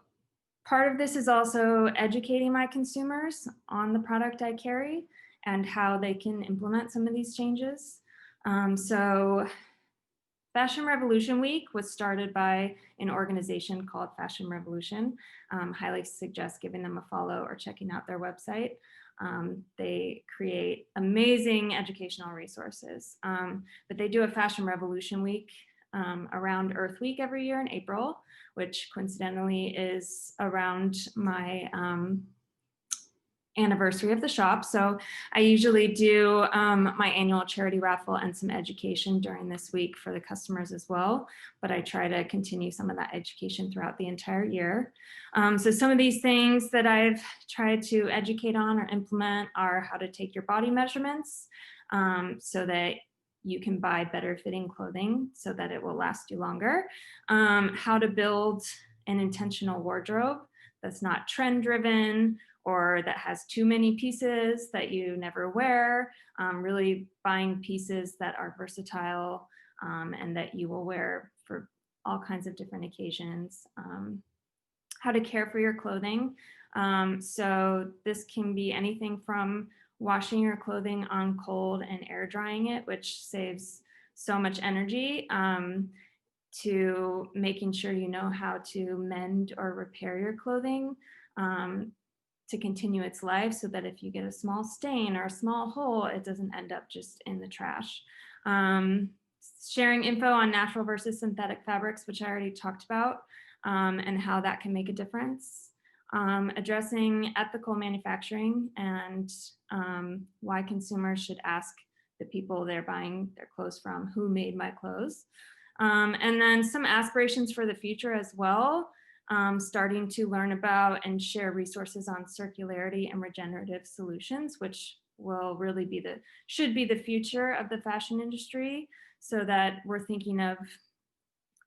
part of this is also educating my consumers on the product I carry and how they can implement some of these changes. So Fashion Revolution Week was started by an organization called Fashion Revolution. Highly suggest giving them a follow or checking out their website. They create amazing educational resources, but they do a Fashion Revolution Week around Earth Week every year in April, which coincidentally is around my anniversary of the shop. So I usually do my annual charity raffle and some education during this week for the customers as well, but I try to continue some of that education throughout the entire year. So some of these things that I've tried to educate on or implement are how to take your body measurements so that you can buy better fitting clothing so that it will last you longer, how to build an intentional wardrobe that's not trend driven or that has too many pieces that you never wear, really buying pieces that are versatile and that you will wear for all kinds of different occasions. How to care for your clothing. So this can be anything from washing your clothing on cold and air drying it, which saves so much energy, to making sure you know how to mend or repair your clothing to continue its life so that if you get a small stain or a small hole, it doesn't end up just in the trash. Sharing info on natural versus synthetic fabrics, which I already talked about, and how that can make a difference. Addressing ethical manufacturing and why consumers should ask the people they're buying their clothes from, who made my clothes. And then some aspirations for the future as well, starting to learn about and share resources on circularity and regenerative solutions, which will really be should be the future of the fashion industry, so that we're thinking of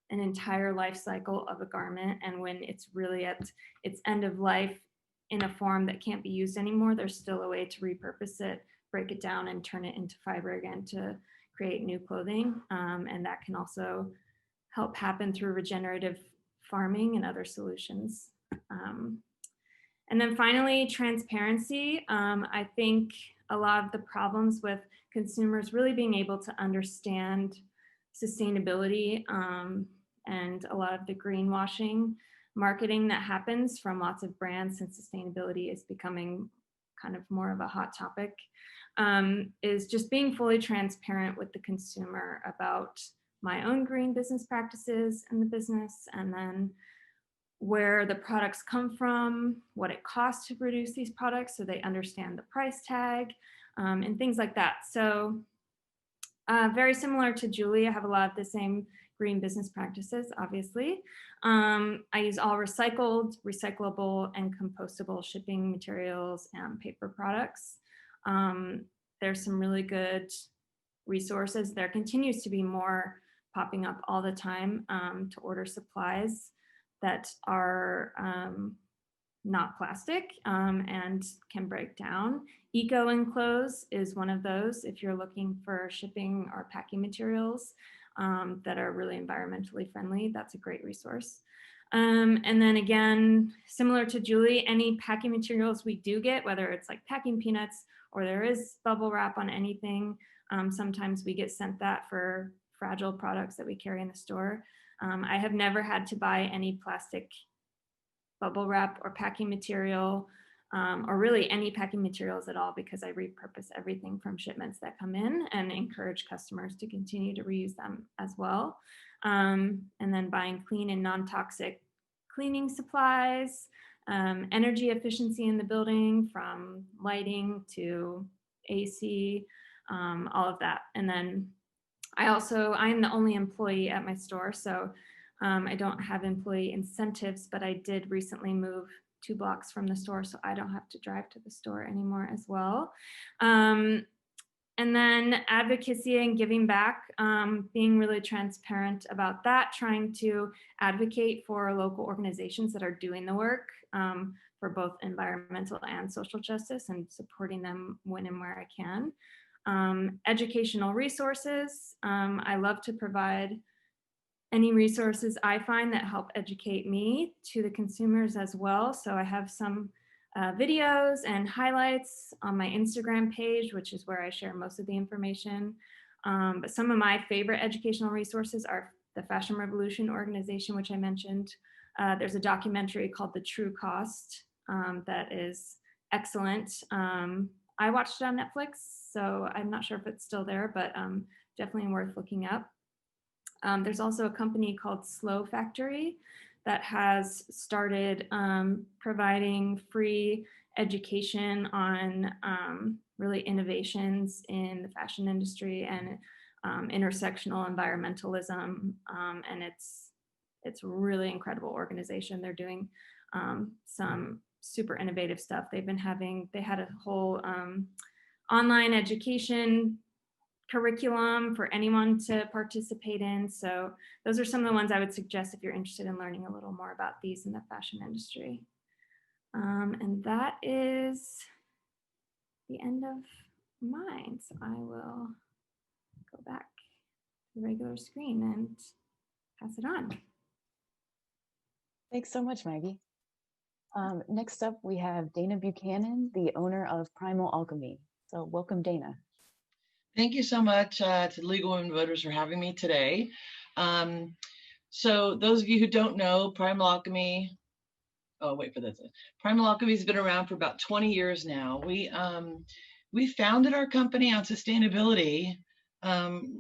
an entire life cycle of a garment, and when it's really at its end of life in a form that can't be used anymore, there's still a way to repurpose it, break it down, and turn it into fiber again to create new clothing. And that can also help happen through regenerative farming and other solutions. And then finally, transparency. I think a lot of the problems with consumers really being able to understand sustainability and a lot of the greenwashing marketing that happens from lots of brands, since sustainability is becoming kind of more of a hot topic, is just being fully transparent with the consumer about my own green business practices in the business, and then where the products come from, what it costs to produce these products so they understand the price tag, and things like that. So very similar to Julie, I have a lot of the same green business practices, obviously. I use all recycled, recyclable, and compostable shipping materials and paper products. There's some really good resources. There continues to be more popping up all the time to order supplies that are not plastic and can break down. Eco Enclose is one of those if you're looking for shipping or packing materials that are really environmentally friendly. That's a great resource. And then again, similar to Julie, any packing materials we do get, whether it's like packing peanuts or there is bubble wrap on anything, sometimes we get sent that for fragile products that we carry in the store. I have never had to buy any plastic bubble wrap or packing material, or really any packing materials at all, because I repurpose everything from shipments that come in and encourage customers to continue to reuse them as well. And then buying clean and non-toxic cleaning supplies, energy efficiency in the building, from lighting to AC, all of that. And then I'm the only employee at my store, so I don't have employee incentives, but I did recently move 2 blocks from the store, so I don't have to drive to the store anymore as well. And then advocacy and giving back, being really transparent about that, trying to advocate for local organizations that are doing the work for both environmental and social justice, and supporting them when and where I can. Educational resources. I love to provide any resources I find that help educate me to the consumers as well. So I have some videos and highlights on my Instagram page, which is where I share most of the information. But some of my favorite educational resources are the Fashion Revolution organization, which I mentioned. There's a documentary called The True Cost that is excellent. I watched it on Netflix, so I'm not sure if it's still there, but definitely worth looking up. There's also a company called Slow Factory that has started providing free education on really innovations in the fashion industry and intersectional environmentalism. And it's a really incredible organization. They're doing some super innovative stuff. They had a whole online education curriculum for anyone to participate in. So those are some of the ones I would suggest if you're interested in learning a little more about these in the fashion industry. And that is the end of mine. So I will go back to the regular screen and pass it on.
Thanks so much, Maggie. Next up, we have Dana Buchanan, the owner of Primal Alchemy. So welcome, Dana.
Thank you so much to the League of Women Voters for having me today. So those of you who don't know, Primal Alchemy, Primal Alchemy has been around for about 20 years now. We founded our company on sustainability,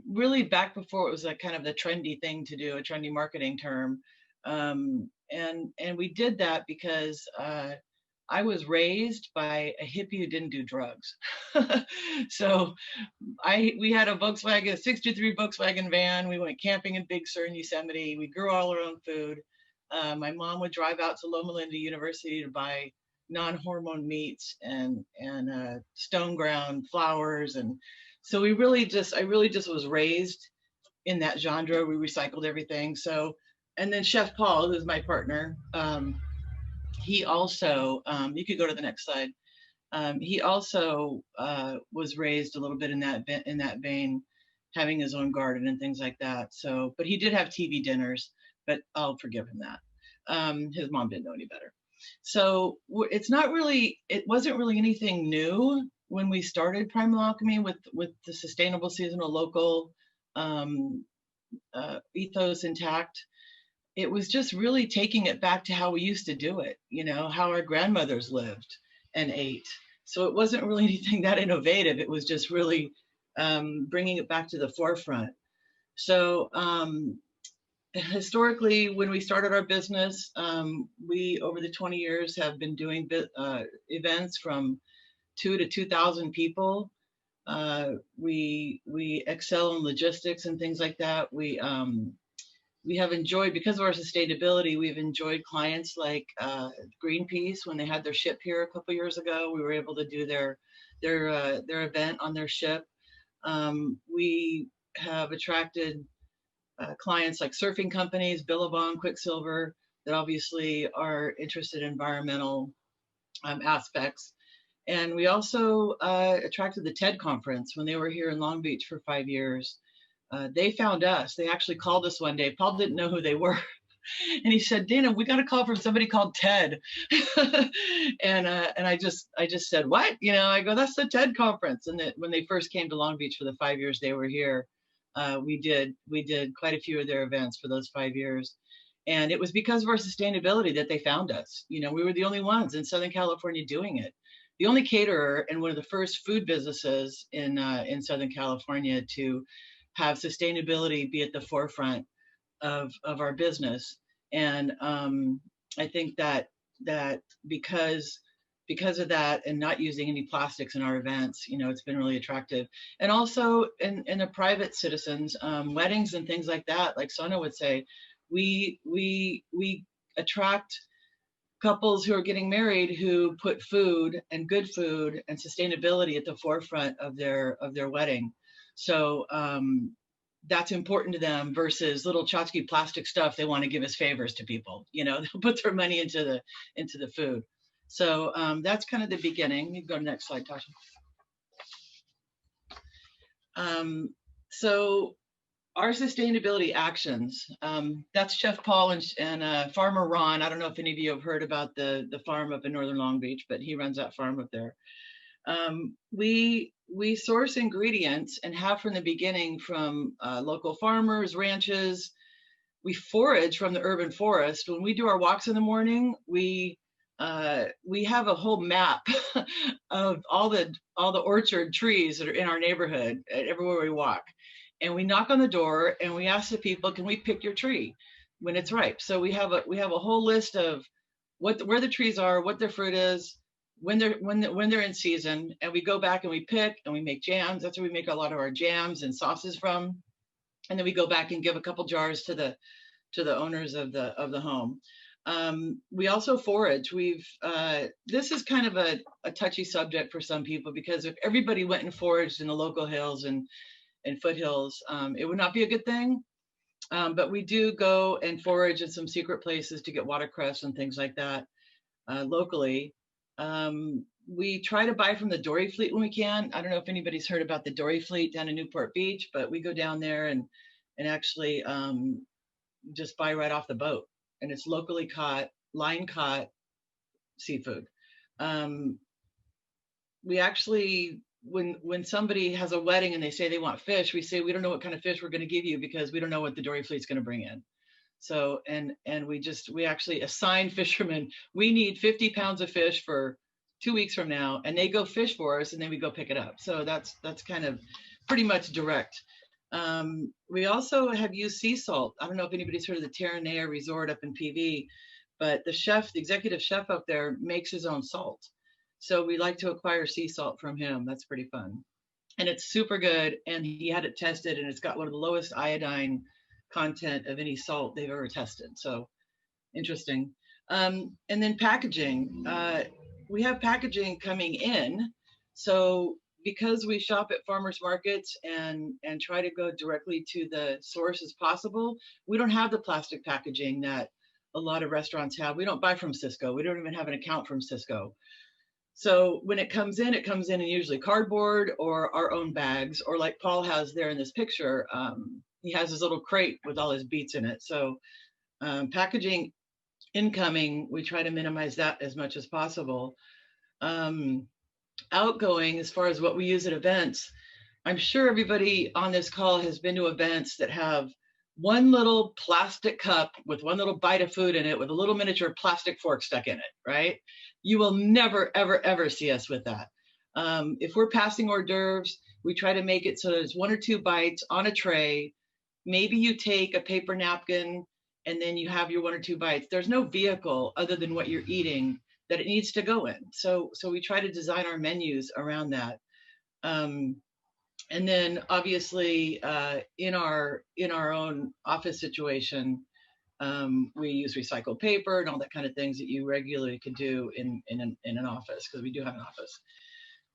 really back before it was a kind of the trendy thing to do, a trendy marketing term. And we did that because I was raised by a hippie who didn't do drugs. So we had a Volkswagen, a 63 Volkswagen van. We went camping in Big Sur in Yosemite. We grew all our own food. My mom would drive out to Loma Linda University to buy non-hormone meats and stone ground flowers. And so I really just was raised in that genre. We recycled everything. So, and then Chef Paul, who's my partner, he also, you could go to the next slide. He also was raised a little bit in that vein, having his own garden and things like that. So, but he did have TV dinners, but I'll forgive him that. His mom didn't know any better. So it wasn't really anything new when we started Primal Alchemy with the sustainable, seasonal, local ethos intact. It was just really taking it back to how we used to do it, how our grandmothers lived and ate. So it wasn't really anything that innovative. It was just really bringing it back to the forefront. So historically, when we started our business, we, over the 20 years, have been doing events from 2,000 to 2,000 people. We excel in logistics and things like that. We have enjoyed, because of our sustainability, we've enjoyed clients like Greenpeace. When they had their ship here a couple years ago, we were able to do their event on their ship. We have attracted clients like surfing companies, Billabong, Quicksilver, that obviously are interested in environmental aspects. And we also attracted the TED conference when they were here in Long Beach for 5 years. They found us. They actually called us one day. Paul didn't know who they were. And he said, Dana, we got a call from somebody called Ted. and I just said, what? I go, that's the TED conference. And when they first came to Long Beach for the 5 years they were here, we did quite a few of their events for those 5 years. And it was because of our sustainability that they found us. We were the only ones in Southern California doing it. The only caterer and one of the first food businesses in Southern California to have sustainability be at the forefront of our business. And I think that because of that, and not using any plastics in our events, it's been really attractive. And also in the private citizens, weddings and things like that, like Sona would say, we attract couples who are getting married who put food and good food and sustainability at the forefront of their wedding. So that's important to them versus little tchotchke plastic stuff they want to give as favors to people. They'll put their money into the food. So that's kind of the beginning. You can go to the next slide, Tasha. So our sustainability actions, that's Chef Paul and Farmer Ron. I don't know if any of you have heard about the farm up in Northern Long Beach, but he runs that farm up there. We source ingredients and have from the beginning from local farmers, ranches. We forage from the urban forest. When we do our walks in the morning, we have a whole map of all the orchard trees that are in our neighborhood everywhere we walk. And we knock on the door and we ask the people, can we pick your tree when it's ripe? So we have a whole list of where the trees are, what their fruit is, when they're in season, and we go back and we pick and we make jams. That's where we make a lot of our jams and sauces from. And then we go back and give a couple jars to the owners of the home. We also forage. This is kind of a touchy subject for some people, because if everybody went and foraged in the local hills and foothills, it would not be a good thing. But we do go and forage in some secret places to get watercress and things like that locally. We try to buy from the Dory Fleet when we can. I don't know if anybody's heard about the Dory Fleet down in Newport Beach, but we go down there and actually just buy right off the boat. And it's locally caught, line caught seafood. We actually, when somebody has a wedding and they say they want fish, we say, we don't know what kind of fish we're going to give you because we don't know what the Dory Fleet's going to bring in. So, and we actually assign fishermen, we need 50 pounds of fish for 2 weeks from now, and they go fish for us, and then we go pick it up. So that's kind of pretty much direct. We also have used sea salt. I don't know if anybody's heard of the Terranea Resort up in PV, but the executive chef up there makes his own salt. So we like to acquire sea salt from him. That's pretty fun. And it's super good. And he had it tested, and it's got one of the lowest iodine content of any salt they've ever tested. So interesting. And then packaging. We have packaging coming in. So because we shop at farmers markets and try to go directly to the source as possible, we don't have the plastic packaging that a lot of restaurants have. We don't buy from Cisco. We don't even have an account from Cisco. So when it comes in usually cardboard or our own bags, or like Paul has there in this picture, he has his little crate with all his beets in it. So packaging incoming, we try to minimize that as much as possible. Outgoing, as far as what we use at events, I'm sure everybody on this call has been to events that have one little plastic cup with one little bite of food in it with a little miniature plastic fork stuck in it, right? You will never, ever, ever see us with that. If we're passing hors d'oeuvres, we try to make it so there's 1 or 2 bites on a tray. Maybe you take a paper napkin and then you have your 1 or 2 bites. There's no vehicle other than what you're eating that it needs to go in. So we try to design our menus around that. And then obviously in our own office situation, we use recycled paper and all that kind of things that you regularly could do in an office, because we do have an office.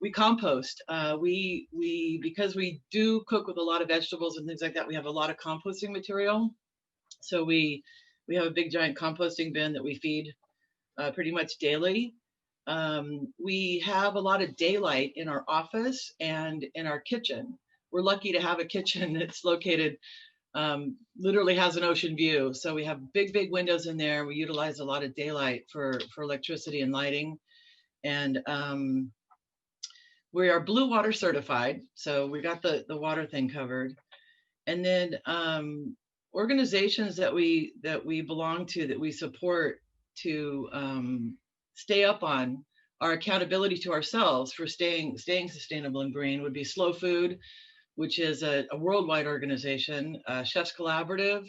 We compost. Because we do cook with a lot of vegetables and things like that, we have a lot of composting material. So we have a big giant composting bin that we feed pretty much daily. We have a lot of daylight in our office and in our kitchen. We're lucky to have a kitchen that's located, literally has an ocean view. So we have big, big windows in there. We utilize a lot of daylight for electricity and lighting. And we are Blue Water certified. So we got the water thing covered. And then organizations that we belong to, that we support, to stay up on our accountability to ourselves for staying sustainable and green would be Slow Food, which is a worldwide organization, Chefs Collaborative,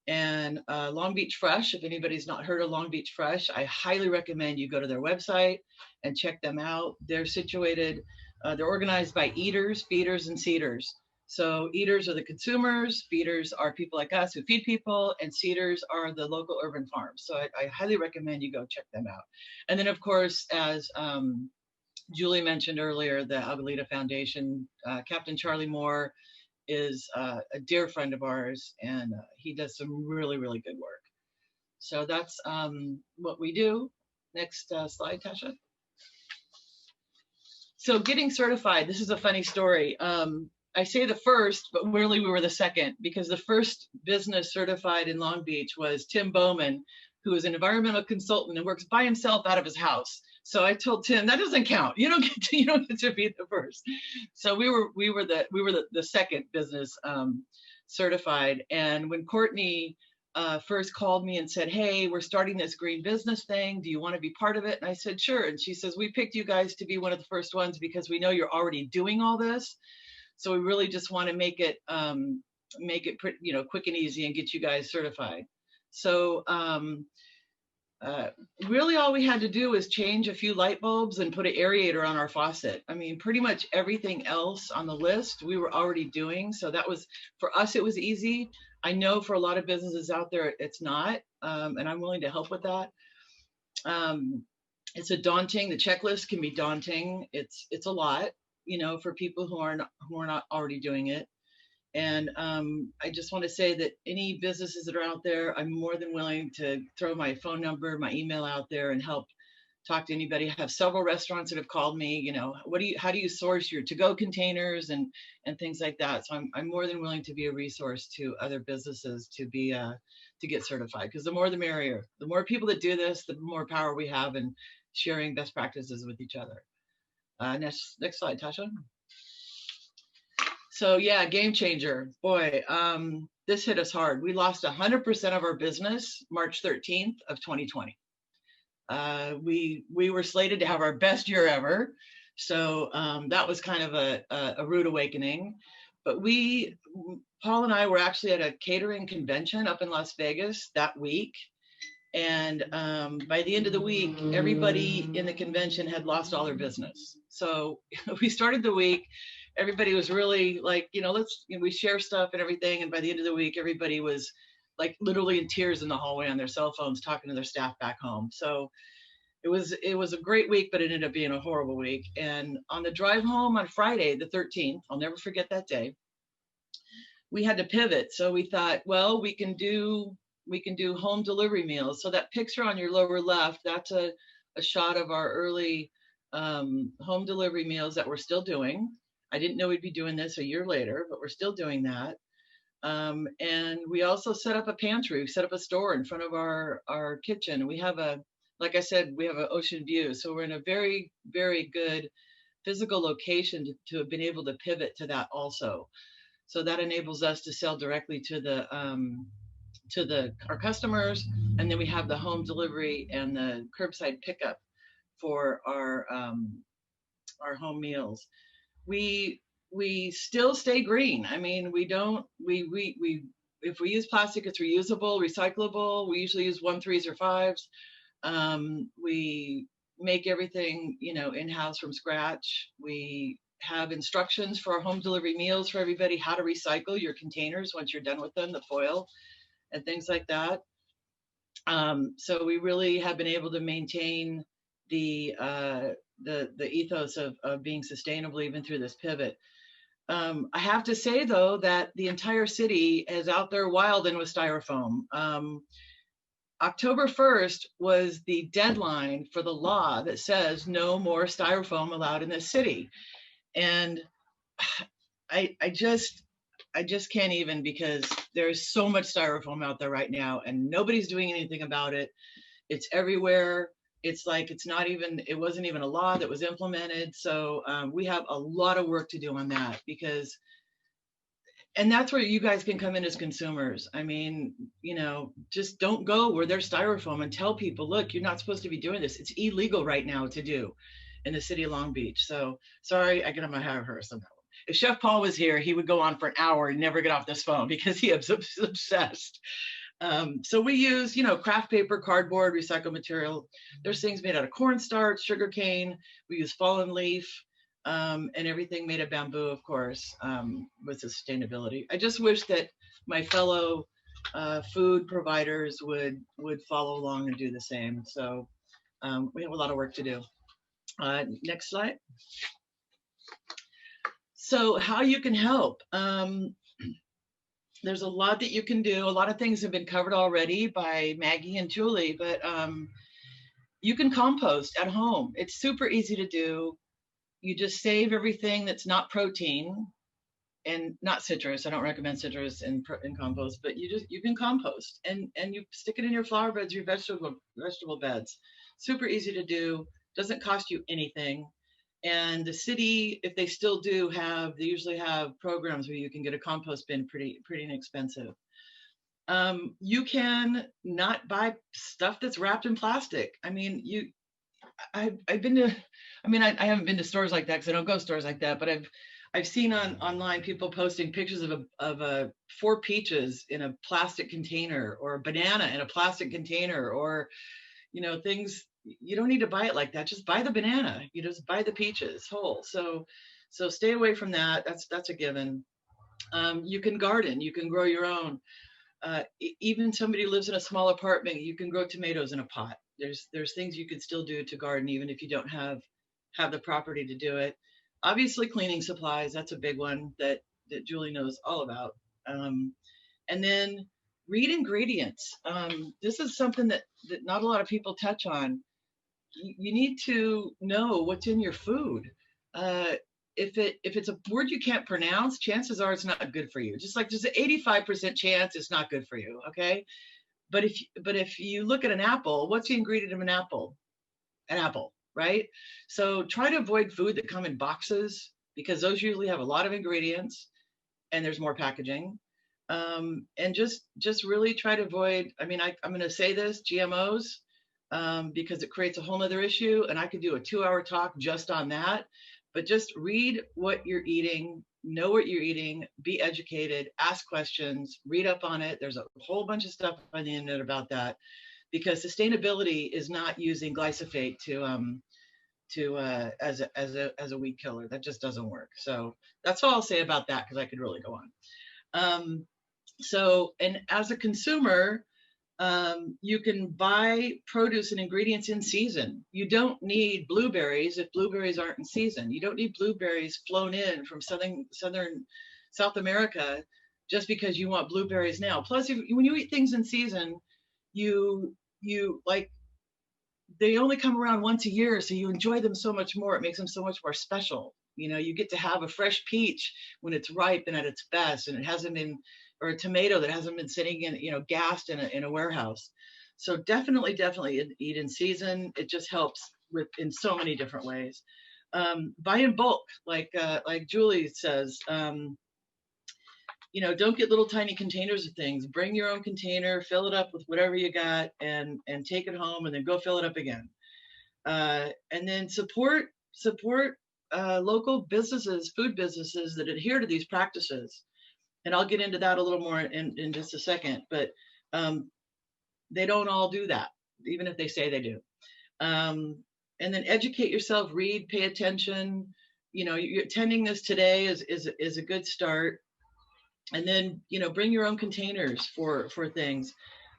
and Long Beach Fresh. If anybody's not heard of Long Beach Fresh, I highly recommend you go to their website and check them out. They're situated, they're organized by eaters, feeders, and seeders. So eaters are the consumers, feeders are people like us who feed people, and seeders are the local urban farms. So I highly recommend you go check them out. And then of course, as Julie mentioned earlier, the Abuelita Foundation, Captain Charlie Moore is a dear friend of ours, and he does some really, really good work. So that's what we do. Next slide, Tasha. So getting certified, this is a funny story. I say the first, but really we were the second, because the first business certified in Long Beach was Tim Bowman, who is an environmental consultant and works by himself out of his house. So I told Tim, that doesn't count. You don't get to be the first. So we were the second business certified. And when Courtney first called me and said, hey, we're starting this green business thing, do you want to be part of it? And I said, sure. And she says, we picked you guys to be one of the first ones because we know you're already doing all this. So we really just want to make it quick and easy and get you guys certified. So really all we had to do was change a few light bulbs and put an aerator on our faucet. I mean, pretty much everything else on the list we were already doing. So that was, for us, it was easy. I know for a lot of businesses out there, it's not, and I'm willing to help with that. It's the checklist can be daunting. It's a lot, for people who are not already doing it. And I just want to say that any businesses that are out there, I'm more than willing to throw my phone number, my email out there and help talk to anybody. I have several restaurants that have called me, how do you source your to-go containers and things like that. So I'm more than willing to be a resource to other businesses to get certified, because the more the merrier. The more people that do this, the more power we have in sharing best practices with each other. Next slide, Tasha. So yeah, game changer. Boy, this hit us hard. We lost 100% of our business March 13th of 2020. We were slated to have our best year ever. So that was kind of a rude awakening. But Paul and I were actually at a catering convention up in Las Vegas that week. And by the end of the week, everybody in the convention had lost all their business. So we started the week, everybody was really like, we share stuff and everything. And by the end of the week, everybody was like literally in tears in the hallway on their cell phones, talking to their staff back home. So it was a great week, but it ended up being a horrible week. And on the drive home on Friday, the 13th, I'll never forget that day, we had to pivot. So we thought, well, we can do home delivery meals. So that picture on your lower left, that's a shot of our early home delivery meals that we're still doing. I didn't know we'd be doing this a year later, but we're still doing that. And we also set up a pantry, we set up a store in front of our kitchen. We have like I said, we have an ocean view. So we're in a very, very good physical location to have been able to pivot to that also. So that enables us to sell directly to our customers. And then we have the home delivery and the curbside pickup for our home meals. We still stay green. I mean, if we use plastic, it's reusable, recyclable. We usually use 1, 3s or 5s. We make everything, in-house from scratch. We have instructions for our home delivery meals for everybody, how to recycle your containers once you're done with them, the foil and things like that. So we really have been able to maintain the ethos of being sustainable even through this pivot. I have to say though that the entire city is out there wilding with styrofoam. October 1st was the deadline for the law that says no more styrofoam allowed in this city. And I just can't even, because there's so much styrofoam out there right now and nobody's doing anything about it. It's everywhere. It's like, it wasn't even a law that was implemented. So we have a lot of work to do on that, and that's where you guys can come in as consumers. I mean, just don't go where there's styrofoam and tell people, look, you're not supposed to be doing this. It's illegal right now to do in the city of Long Beach. So sorry, I get on my hair rehearse on that one. If Chef Paul was here, he would go on for an hour and never get off this phone because he is obsessed. So we use, craft paper, cardboard, recycled material. There's things made out of cornstarch, sugarcane. We use fallen leaf, and everything made of bamboo, of course, with sustainability. I just wish that my fellow food providers would follow along and do the same. So we have a lot of work to do. Next slide. So how you can help. There's a lot that you can do. A lot of things have been covered already by Maggie and Julie, but you can compost at home. It's super easy to do. You just save everything that's not protein and not citrus. I don't recommend citrus in compost, but you can compost and you stick it in your flower beds, your vegetable beds. Super easy to do. Doesn't cost you anything. And the city, if they still do they usually have programs where you can get a compost bin pretty inexpensive. You can not buy stuff that's wrapped in plastic. I mean, I haven't been to stores like that because I don't go to stores like that, but I've seen online people posting pictures of 4 peaches in a plastic container, or a banana in a plastic container, or things. You don't need to buy it like that. Just buy the banana. You just buy the peaches whole. So stay away from that. That's a given. You can garden. You can grow your own. Even somebody who lives in a small apartment, you can grow tomatoes in a pot. There's things you can still do to garden even if you don't have the property to do it. Obviously, cleaning supplies. That's a big one that Julie knows all about. And then read ingredients. This is something that not a lot of people touch on. You need to know what's in your food. If it's a word you can't pronounce, chances are it's not good for you. Just like there's an 85% chance it's not good for you. Okay, but if you look at an apple, what's the ingredient of an apple? An apple, right? So try to avoid food that come in boxes, because those usually have a lot of ingredients and there's more packaging. And just really try to avoid. I mean, I'm going to say this, GMOs. Because it creates a whole nother issue, and I could do a 2-hour talk just on that. But just read what you're eating, know what you're eating, be educated, ask questions, read up on it. There's a whole bunch of stuff on the internet about that. because sustainability is not using glyphosate as a weed killer. That just doesn't work. So that's all I'll say about that, because I could really go on. So, and as a consumer, you can buy produce and ingredients in season. You don't need blueberries if blueberries aren't in season. You don't need blueberries flown in from southern South America just because you want blueberries now. Plus, when you eat things in season, you like, they only come around once a year, so you enjoy them so much more. It makes them so much more special. You know, you get to have a fresh peach when it's ripe and at its best, and it hasn't been, or a tomato that hasn't been sitting in, you know, gassed in a warehouse. So definitely eat in season. It just helps in so many different ways. Buy in bulk, like Julie says. You know, don't get little tiny containers of things. Bring your own container, fill it up with whatever you got, and take it home, and then go fill it up again. And then support local businesses, food businesses that adhere to these practices. And I'll get into that a little more in just a second, but they don't all do that, even if they say they do. And then educate yourself, read, pay attention. You know, you're attending this today is a good start. And then, you know, bring your own containers for things.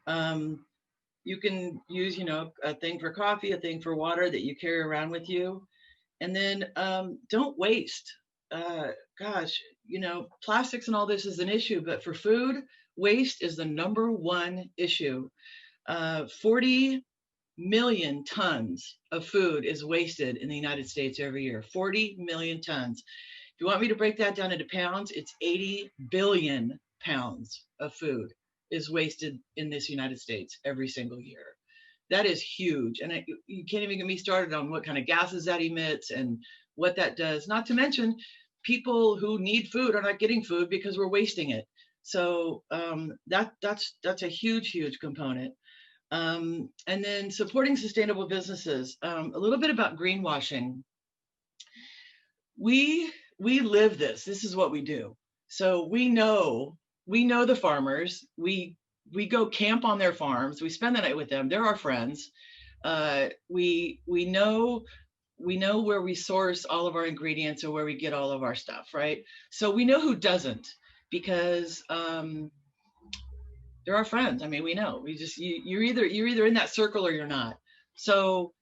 You can use, you know, a thing for coffee, a thing for water that you carry around with you. And then don't waste. Gosh, you know, plastics and all this is an issue, but for food, waste is the -- issue. 40 million tons of food is wasted in the United States every year. 40 million tons. If you want me to break that down into pounds, it's 80 billion pounds of food is wasted in this United States every single year. That is huge. And you can't even get me started on what kind of gases that emits and what that does. Not to mention, people who need food are not getting food because we're wasting it. So that's a huge component. And then supporting sustainable businesses. A little bit about greenwashing. We live this. This is what we do. So we know the farmers. We go camp on their farms. We spend the night with them. They're our friends. We know where we source all of our ingredients or where we get all of our stuff, right? So we know who doesn't, because they're our friends. I mean, we know. You're either in that circle or you're not. So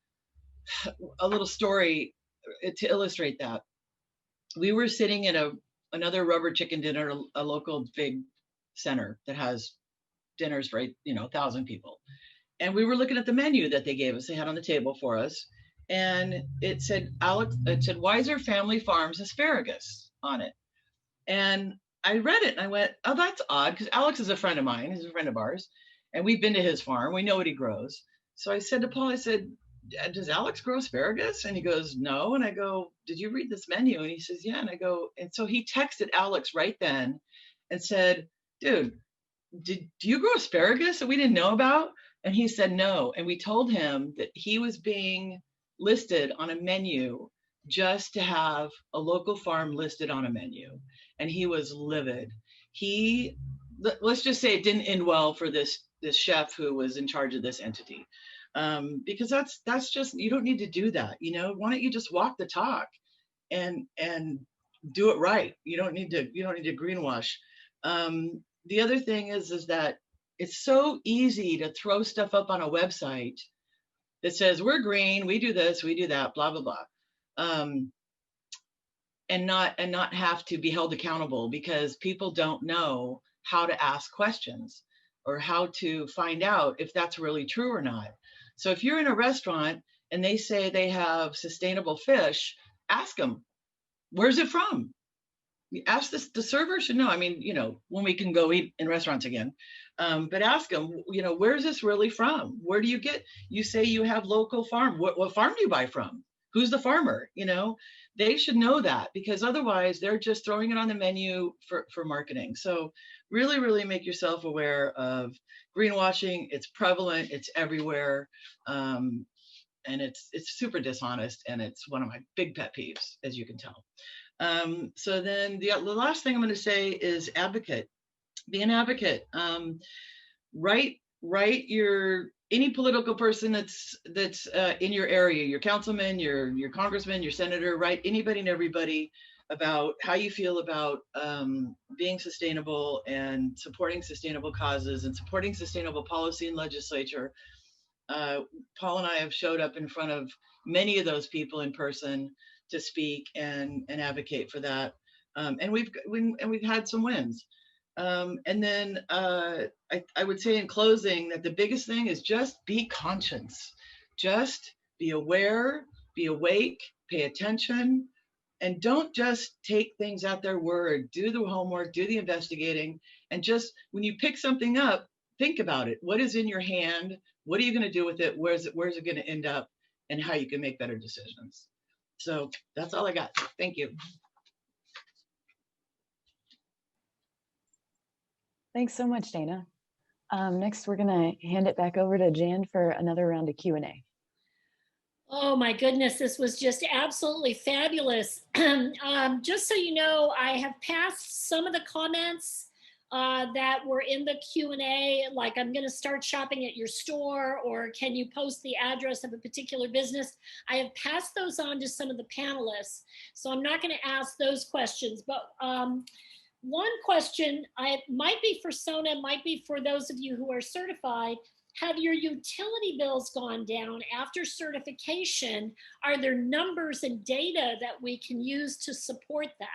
a little story to illustrate that. We were sitting at another rubber chicken dinner, a local big center that has dinners for 1,000 people. And we were looking at the menu that they gave us. They had on the table for us. And it said, Weiser Family Farms asparagus on it. And I read it and I went, oh, that's odd, because Alex is a friend of mine. He's a friend of ours. And we've been to his farm. We know what he grows. So I said to Paul, I said, does Alex grow asparagus? And he goes, no. And I go, did you read this menu? And he says, yeah. And I go, and so he texted Alex right then and said, dude, do you grow asparagus that we didn't know about? And he said, no. And we told him that he was being listed on a menu just to have a local farm listed on a menu. And he was livid. Let's just say it didn't end well for this chef who was in charge of this entity. Because that's just, you don't need to do that. You know, why don't you just walk the talk and do it right? You don't need to greenwash. The other thing is that it's so easy to throw stuff up on a website that says we're green, we do this, we do that, blah blah blah, and not have to be held accountable, because people don't know how to ask questions or how to find out if that's really true or not. So if you're in a restaurant and they say they have sustainable fish, ask them, where's it from? Ask the server should know. I mean, you know, when we can go eat in restaurants again, but ask them, you know, where's this really from? Where do you get, you say you have local farm. What farm do you buy from? Who's the farmer? You know, they should know that, because otherwise they're just throwing it on the menu for marketing. So really make yourself aware of greenwashing. It's prevalent, it's everywhere. And it's super dishonest, and it's one of my big pet peeves, as you can tell. So then the last thing I'm going to say is advocate. Be an advocate. Write your any political person that's in your area, your councilman, your congressman, your senator, right? Anybody and everybody, about how you feel about being sustainable and supporting sustainable causes and supporting sustainable policy and legislature. Paul and I have showed up in front of many of those people in person to speak and advocate for that, and we've had some wins. And then I would say in closing that the biggest thing is just be conscious, just be aware, be awake, pay attention, and don't just take things at their word. Do the homework, do the investigating, and just when you pick something up, think about it. What is in your hand? What are you going to do with it? Where's it going to end up? And how you can make better decisions. So that's all I got. Thank you.
Thanks so much, Dana. Next, we're going to hand it back over to Jan for another round of Q&A.
Oh my goodness, this was just absolutely fabulous. Just so you know, I have passed some of the comments that were in the Q&A, like I'm gonna start shopping at your store, or can you post the address of a particular business? I have passed those on to some of the panelists, so I'm not gonna ask those questions, but one question, might be for Sona, might be for those of you who are certified. Have your utility bills gone down after certification? Are there numbers and data that we can use to support that?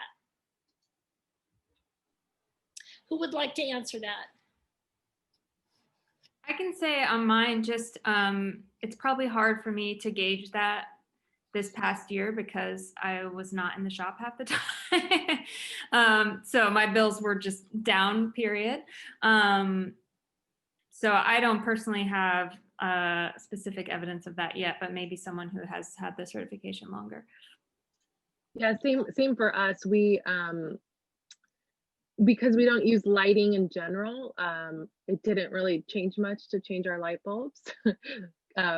Who would like to answer that?
I can say on mine, just it's probably hard for me to gauge that this past year because I was not in the shop half the time. So my bills were just down, period. So I don't personally have specific evidence of that yet, but maybe someone who has had the certification longer.
Yeah, same for us. We because we don't use lighting in general, it didn't really change much to change our light bulbs.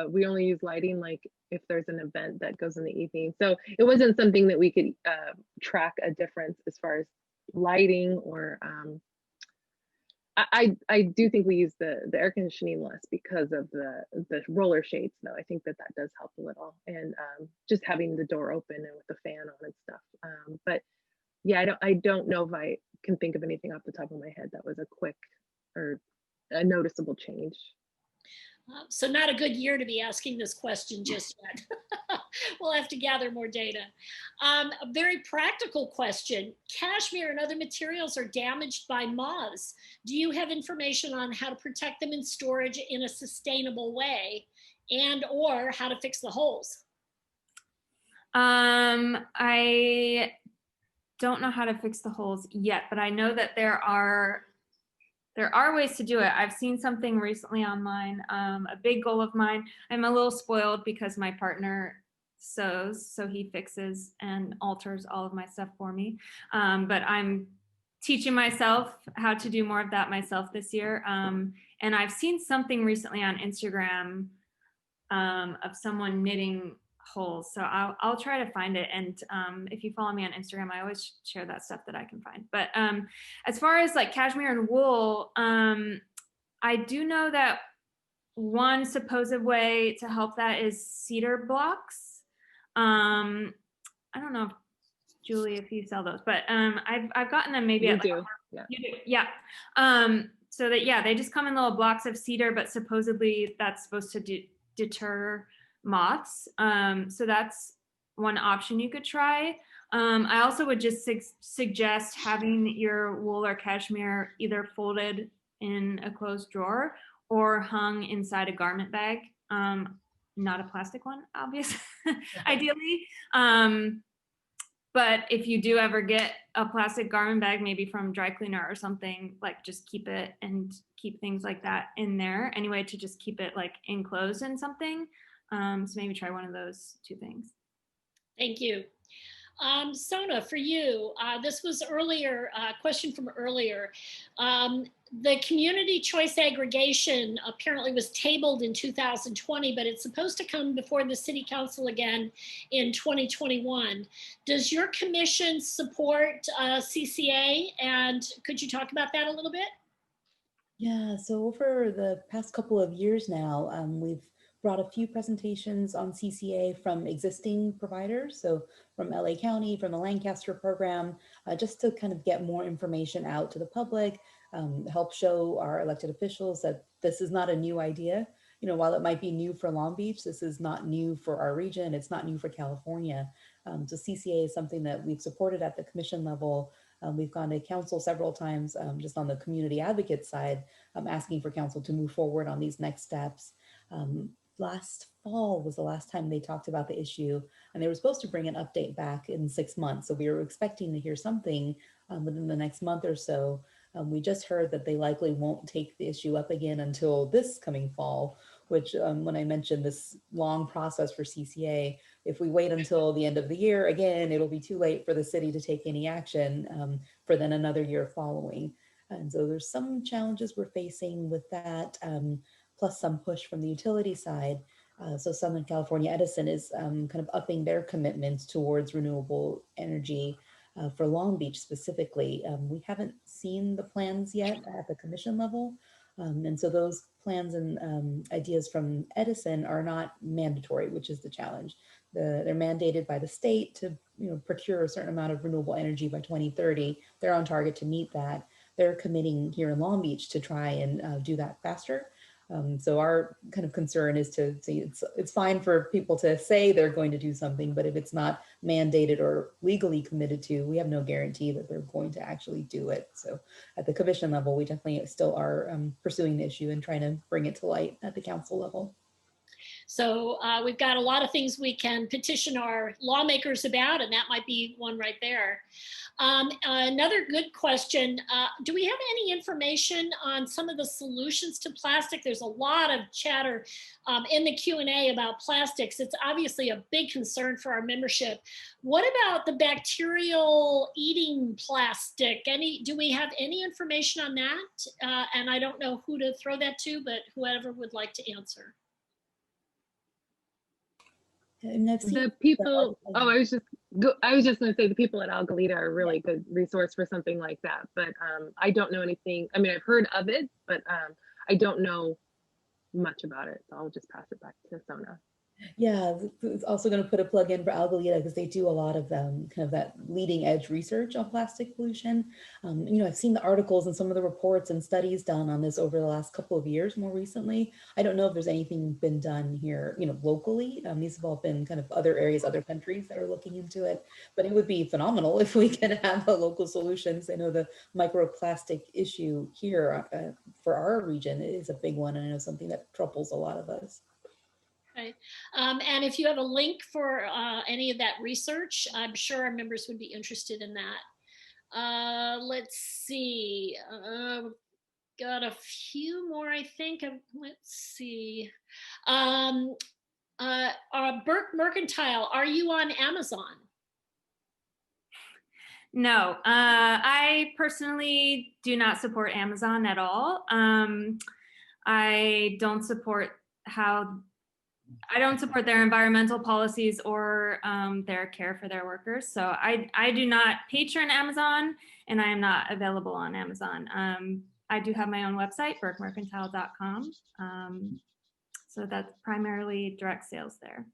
We only use lighting like if there's an event that goes in the evening. So it wasn't something that we could track a difference as far as lighting or I do think we use the air conditioning less because of the roller shades though. I think that does help a little, and just having the door open and with the fan on and stuff. But yeah, I don't know if I can think of anything off the top of my head that was a quick or a noticeable change.
So not a good year to be asking this question just yet. We'll have to gather more data. A very practical question. Cashmere and other materials are damaged by moths. Do you have information on how to protect them in storage in a sustainable way, and or how to fix the holes?
I don't know how to fix the holes yet, but I know that there are ways to do it. I've seen something recently online, a big goal of mine. I'm a little spoiled because my partner sews, so he fixes and alters all of my stuff for me. But I'm teaching myself how to do more of that myself this year. And I've seen something recently on Instagram of someone knitting holes. So I'll try to find it. And if you follow me on Instagram, I always share that stuff that I can find. But as far as like cashmere and wool, I do know that one supposed way to help that is Cedar Blocks. I don't know, Julie, if you sell those, but I've gotten them maybe at
do.
Yeah. You do, yeah. So that, yeah, they just come in little blocks of cedar, but supposedly that's supposed to deter moths. So that's one option you could try. I also would just suggest having your wool or cashmere either folded in a closed drawer or hung inside a garment bag, not a plastic one, obviously, ideally. But if you do ever get a plastic garment bag, maybe from dry cleaner or something, like just keep it and keep things like that in there anyway, to just keep it like enclosed in something. So maybe try one of those two things.
Thank you. Sona, for you, this was earlier, question from earlier. The community choice aggregation apparently was tabled in 2020, but it's supposed to come before the city council again in 2021. Does your commission support CCA? And could you talk about that a little bit?
Yeah, so over the past couple of years now, we've brought a few presentations on CCA from existing providers. So from LA County, from the Lancaster program, just to kind of get more information out to the public, help show our elected officials that this is not a new idea. You know, while it might be new for Long Beach, this is not new for our region. It's not new for California. So CCA is something that we've supported at the commission level. We've gone to council several times just on the community advocate side, asking for council to move forward on these next steps. Last fall was the last time they talked about the issue, and they were supposed to bring an update back in 6 months. So we were expecting to hear something within the next month or so. We just heard that they likely won't take the issue up again until this coming fall, which when I mentioned this long process for CCA, if we wait until the end of the year, again, it'll be too late for the city to take any action for then another year following. And so there's some challenges we're facing with that, plus some push from the utility side. So Southern California Edison is kind of upping their commitments towards renewable energy for Long Beach specifically. We haven't seen the plans yet at the commission level. And so those plans and ideas from Edison are not mandatory, which is the challenge. They're mandated by the state to procure a certain amount of renewable energy by 2030. They're on target to meet that. They're committing here in Long Beach to try and do that faster. So our kind of concern is to see it's fine for people to say they're going to do something, but if it's not mandated or legally committed to, we have no guarantee that they're going to actually do it. So at the commission level, we definitely still are pursuing the issue and trying to bring it to light at the council level.
So we've got a lot of things we can petition our lawmakers about, and that might be one right there. Another good question, do we have any information on some of the solutions to plastic? There's a lot of chatter in the Q&A about plastics. It's obviously a big concern for our membership. What about the bacterial eating plastic? Do we have any information on that? And I don't know who to throw that to, but whoever would like to answer.
And I've seen
The people, I was just going to say the people at Algalita are a really good resource for something like that. But I don't know anything. I mean, I've heard of it, but I don't know much about it. So I'll just pass it back to Sona.
Yeah, it's also going to put a plug in for Algalita because they do a lot of kind of that leading edge research on plastic pollution. I've seen the articles and some of the reports and studies done on this over the last couple of years more recently. I don't know if there's anything been done here, locally. These have all been kind of other areas, other countries that are looking into it, but it would be phenomenal if we can have a local solutions. I know the microplastic issue here for our region is a big one, and I know something that troubles a lot of us.
Right. And if you have a link for any of that research, I'm sure our members would be interested in that. Let's see. Got a few more, I think. Let's see. Burke Mercantile, are you on Amazon?
No, I personally do not support Amazon at all. I don't support their environmental policies or their care for their workers. So I do not patron Amazon, and I am not available on Amazon. I do have my own website, burkemercantile.com. So that's primarily direct sales there.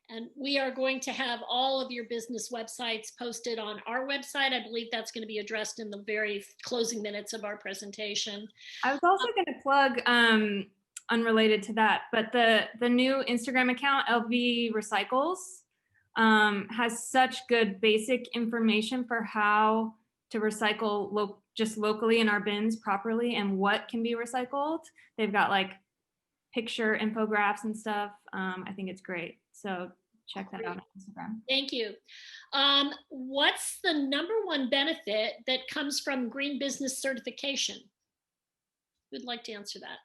And we are going to have all of your business websites posted on our website. I believe that's going to be addressed in the very closing minutes of our presentation.
I was also going to plug, unrelated to that, but the new Instagram account, LV Recycles, has such good basic information for how to recycle just locally in our bins properly and what can be recycled. They've got like picture infographics and stuff. I think it's great. So check that out on Instagram.
Thank you. What's the #1 benefit that comes from green business certification? Who'd like to answer that?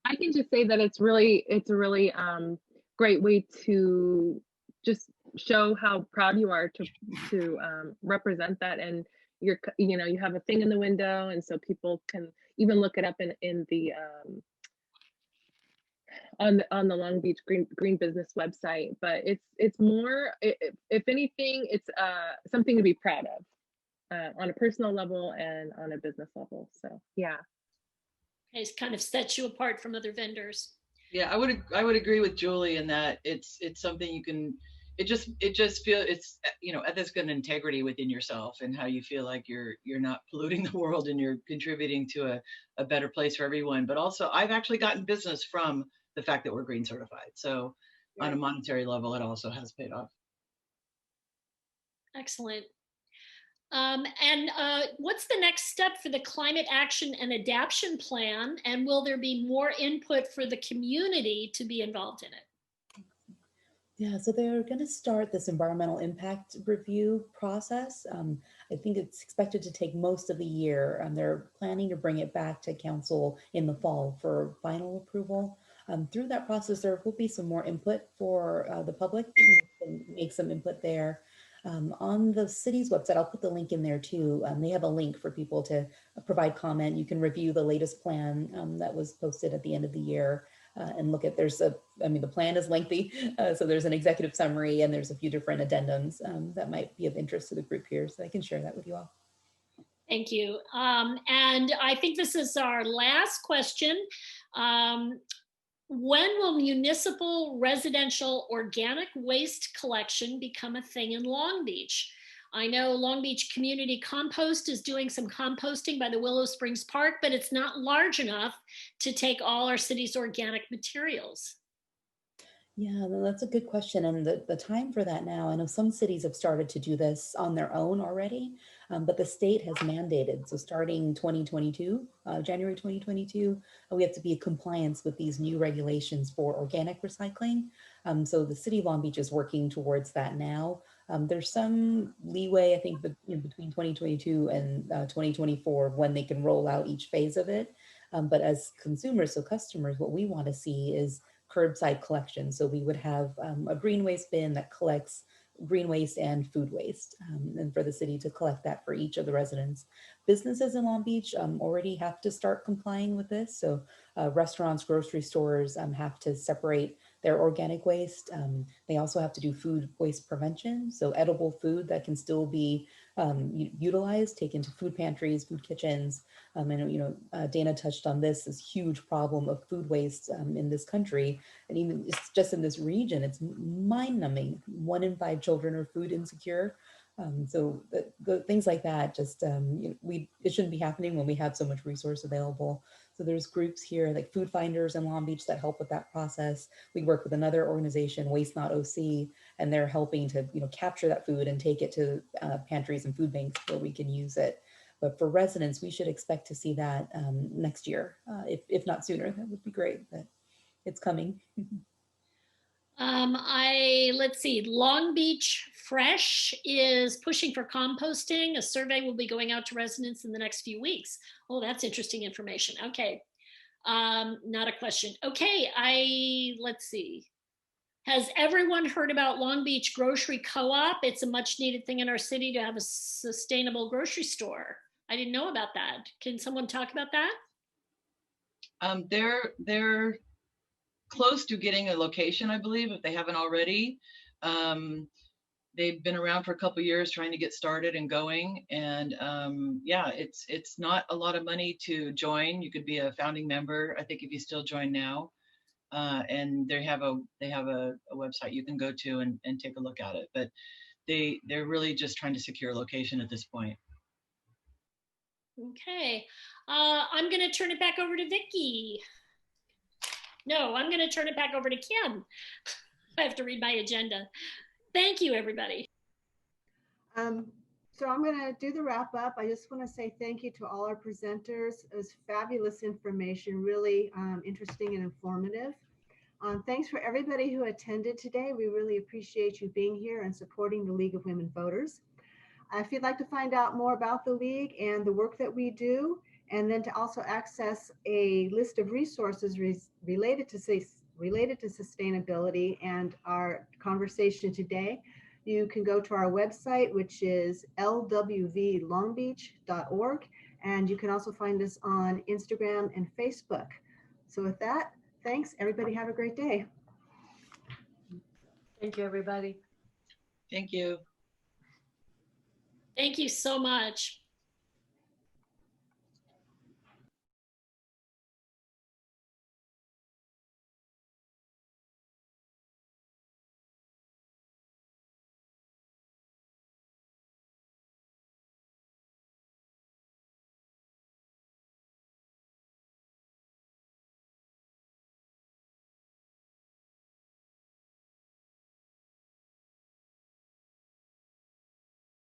I can just say that it's a really great way to just show how proud you are to represent that, and you have a thing in the window, and so people can even look it up in the on the Long Beach Green Business website. But it's more, if anything, it's something to be proud of. on a personal level and on a business level. So yeah.
It kind of sets you apart from other vendors.
Yeah, I would agree with Julie in that it's something you can, it just feel it's, you know, ethics and integrity within yourself and how you feel like you're not polluting the world and you're contributing to a better place for everyone. But also I've actually gotten business from the fact that we're green certified. So on a monetary level, it also has paid off.
Excellent. What's the next step for the climate action and adaption plan? And will there be more input for the community to be involved in it?
Yeah, so they're going to start this environmental impact review process. I think it's expected to take most of the year. They're planning to bring it back to council in the fall for final approval. Through that process, there will be some more input for the public. You can make some input there. On the city's website, I'll put the link in there too. They have a link for people to provide comment. You can review the latest plan that was posted at the end of the year and look at, the plan is lengthy. So there's an executive summary and there's a few different addendums that might be of interest to the group here. So I can share that with you all.
Thank you. And I think this is our last question. When will municipal residential organic waste collection become a thing in Long Beach? I know Long Beach Community Compost is doing some composting by the Willow Springs Park, but it's not large enough to take all our city's organic materials.
Yeah, that's a good question. And the time for that now, I know some cities have started to do this on their own already, but the state has mandated. So starting 2022, January 2022, we have to be in compliance with these new regulations for organic recycling. So the city of Long Beach is working towards that now. There's some leeway, I think, between 2022 and 2024 when they can roll out each phase of it. But as consumers, so customers, what we want to see is curbside collection. So we would have a green waste bin that collects green waste and food waste, and for the city to collect that for each of the residents. Businesses in Long Beach already have to start complying with this. So restaurants, grocery stores have to separate their organic waste. They also have to do food waste prevention. So edible food that can still be utilized, taken to food pantries, food kitchens. And Dana touched on this huge problem of food waste in this country. And even it's just in this region, it's mind-numbing. 1 in 5 children are food insecure. So the things like that, just it shouldn't be happening when we have so much resource available. So there's groups here like Food Finders in Long Beach that help with that process. We work with another organization, Waste Not OC, and they're helping to capture that food and take it to pantries and food banks where we can use it. But for residents, we should expect to see that next year, if not sooner. That would be great, but it's coming.
Let's see, Long Beach Fresh is pushing for composting. A survey will be going out to residents in the next few weeks. Oh, that's interesting information. Okay, not a question. Okay, let's see. Has everyone heard about Long Beach Grocery Co-op? It's a much needed thing in our city to have a sustainable grocery store. I didn't know about that. Can someone talk about that?
They're close to getting a location, I believe, if they haven't already. They've been around for a couple of years trying to get started and going. And yeah, it's not a lot of money to join. You could be a founding member, I think, if you still join now. And they have a website you can go to and take a look at it. But they're really just trying to secure a location at this point.
Okay, I'm going to turn it back over to Vicki. No, I'm going to turn it back over to Kim. I have to read my agenda. Thank you, everybody.
So I'm going to do the wrap up. I just want to say thank you to all our presenters. It was fabulous information, really interesting and informative. Thanks for everybody who attended today. We really appreciate you being here and supporting the League of Women Voters. If you'd like to find out more about the League and the work that we do, and then to also access a list of resources related to sustainability and our conversation today, you can go to our website, which is lwvlongbeach.org, and you can also find us on Instagram and Facebook. So with that, thanks. Everybody have a great day.
Thank you, everybody.
Thank you.
Thank you so much.